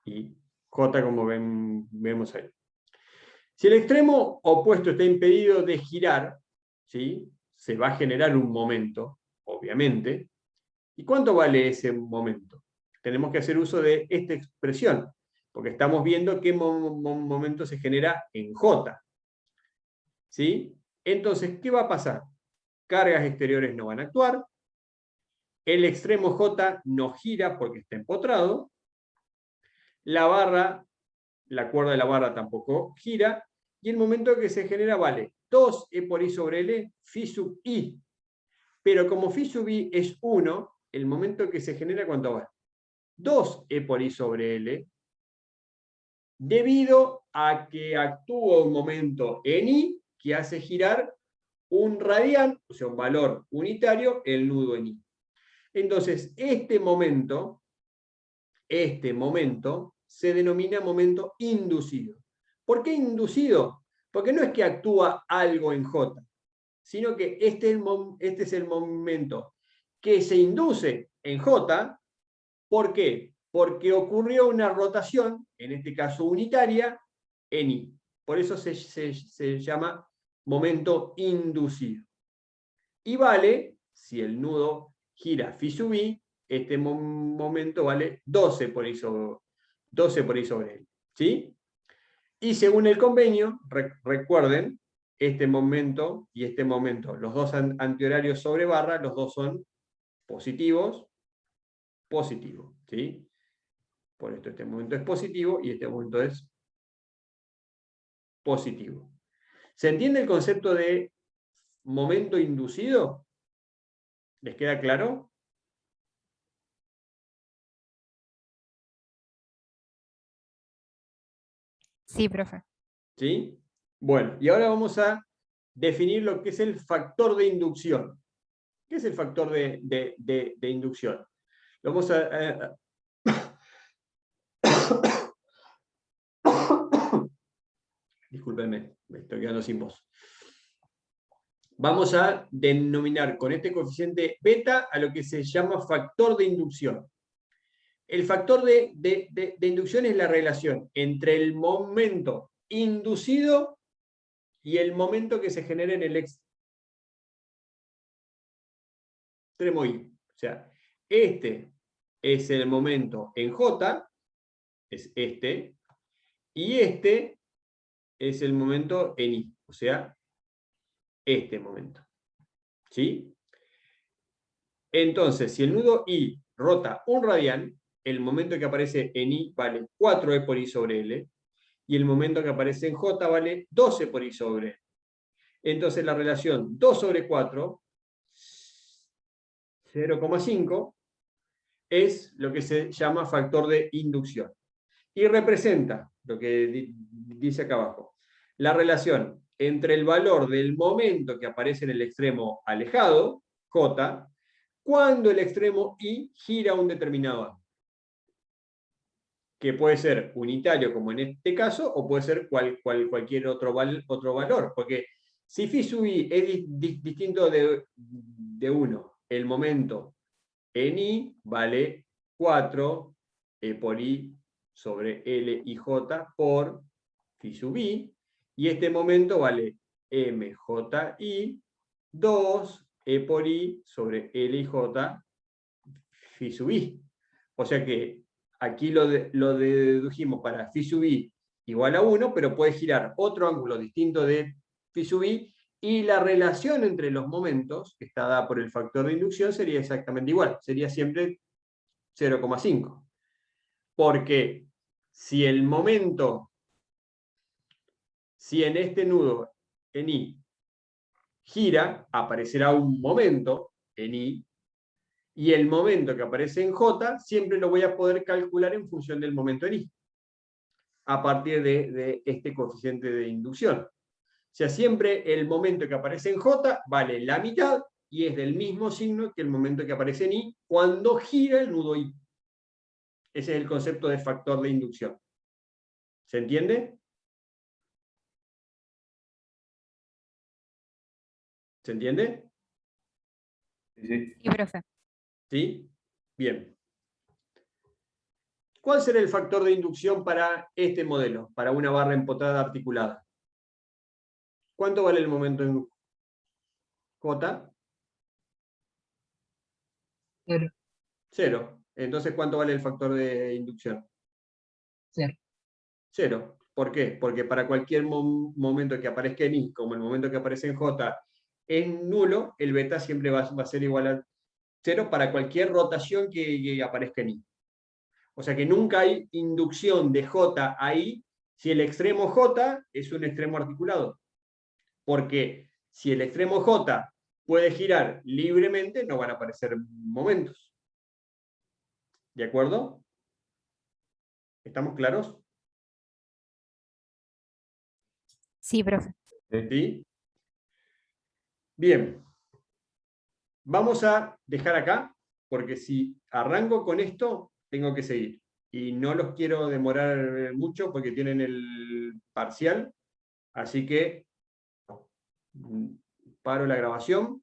I J, como vemos ahí. Si el extremo opuesto está impedido de girar, ¿sí? Se va a generar un momento, obviamente. ¿Y cuánto vale ese momento? Tenemos que hacer uso de esta expresión, porque estamos viendo qué momento se genera en J. ¿Sí? Entonces, ¿qué va a pasar? Cargas exteriores no van a actuar, el extremo J no gira porque está empotrado, la cuerda de la barra tampoco gira, y el momento que se genera vale 2 E por I sobre L, phi sub I. Pero como phi sub I es 1, el momento que se genera, ¿cuánto vale? 2 E por I sobre L, debido a que actúa un momento en I que hace girar un radial, o sea, un valor unitario, el nudo en I. Entonces, este momento se denomina momento inducido. ¿Por qué inducido? Porque no es que actúa algo en J, sino que este es el momento que se induce en J. ¿Por qué? Porque ocurrió una rotación, en este caso unitaria, en I. Por eso se llama momento inducido. Y vale, si el nudo gira phi sub I, este momento vale 12 por I sobre L. ¿Sí? Y según el convenio, recuerden, este momento y este momento, los dos antihorarios sobre barra, los dos son positivos, positivo, ¿sí? Por esto este momento es positivo y este momento es positivo. ¿Se entiende el concepto de momento inducido? ¿Les queda claro? Sí, profe. ¿Sí? Bueno, y ahora vamos a definir lo que es el factor de inducción. ¿Qué es el factor de inducción? Lo vamos a discúlpenme, me estoy quedando sin voz. Vamos a denominar con este coeficiente beta a lo que se llama factor de inducción. El factor de inducción es la relación entre el momento inducido y el momento que se genera en el extremo Y. O sea, este es el momento en J, es este, y este es el momento en I, o sea, este momento. ¿Sí? Entonces, si el nudo I rota un radián, el momento que aparece en I vale 4E por I sobre L, y el momento que aparece en J vale 12 por I sobre L. Entonces la relación 2 sobre 4, 0,5, es lo que se llama factor de inducción. Y representa, lo que dice acá abajo, la relación entre el valor del momento que aparece en el extremo alejado, J, cuando el extremo I gira un determinado ángulo. Que puede ser unitario, como en este caso, o puede ser cualquier otro valor. Porque si phi sub I es distinto de 1, el momento en I vale 4 E por I sobre L y J por phi sub I, y este momento vale MJI 2 E por I sobre L y J phi sub I. O sea que aquí lo dedujimos para phi sub I igual a 1, pero puede girar otro ángulo distinto de phi sub I, y la relación entre los momentos, que está dada por el factor de inducción, sería exactamente igual, sería siempre 0,5. Porque si el momento, si en este nudo, en I, gira, aparecerá un momento en I, y el momento que aparece en J siempre lo voy a poder calcular en función del momento en I, a partir de este coeficiente de inducción. O sea, siempre el momento que aparece en J vale la mitad y es del mismo signo que el momento que aparece en I cuando gira el nudo I. Ese es el concepto de factor de inducción. ¿Se entiende? ¿Se entiende? Sí. Sí, profe. ¿Sí? Bien. ¿Cuál será el factor de inducción para este modelo, para una barra empotrada articulada? ¿Cuánto vale el momento en J? 0, 0. Entonces, ¿cuánto vale el factor de inducción? 0. 0. ¿Por qué? Porque para cualquier momento que aparezca en I, como el momento que aparece en J, es nulo, el beta siempre va a ser igual a 0 para cualquier rotación que aparezca en I. O sea que nunca hay inducción de J a I si el extremo J es un extremo articulado. Porque si el extremo J puede girar libremente, no van a aparecer momentos. ¿De acuerdo? ¿Estamos claros? Sí, profe. ¿Sí? Bien. Vamos a dejar acá, porque si arranco con esto, tengo que seguir. Y no los quiero demorar mucho porque tienen el parcial. Así que paro la grabación.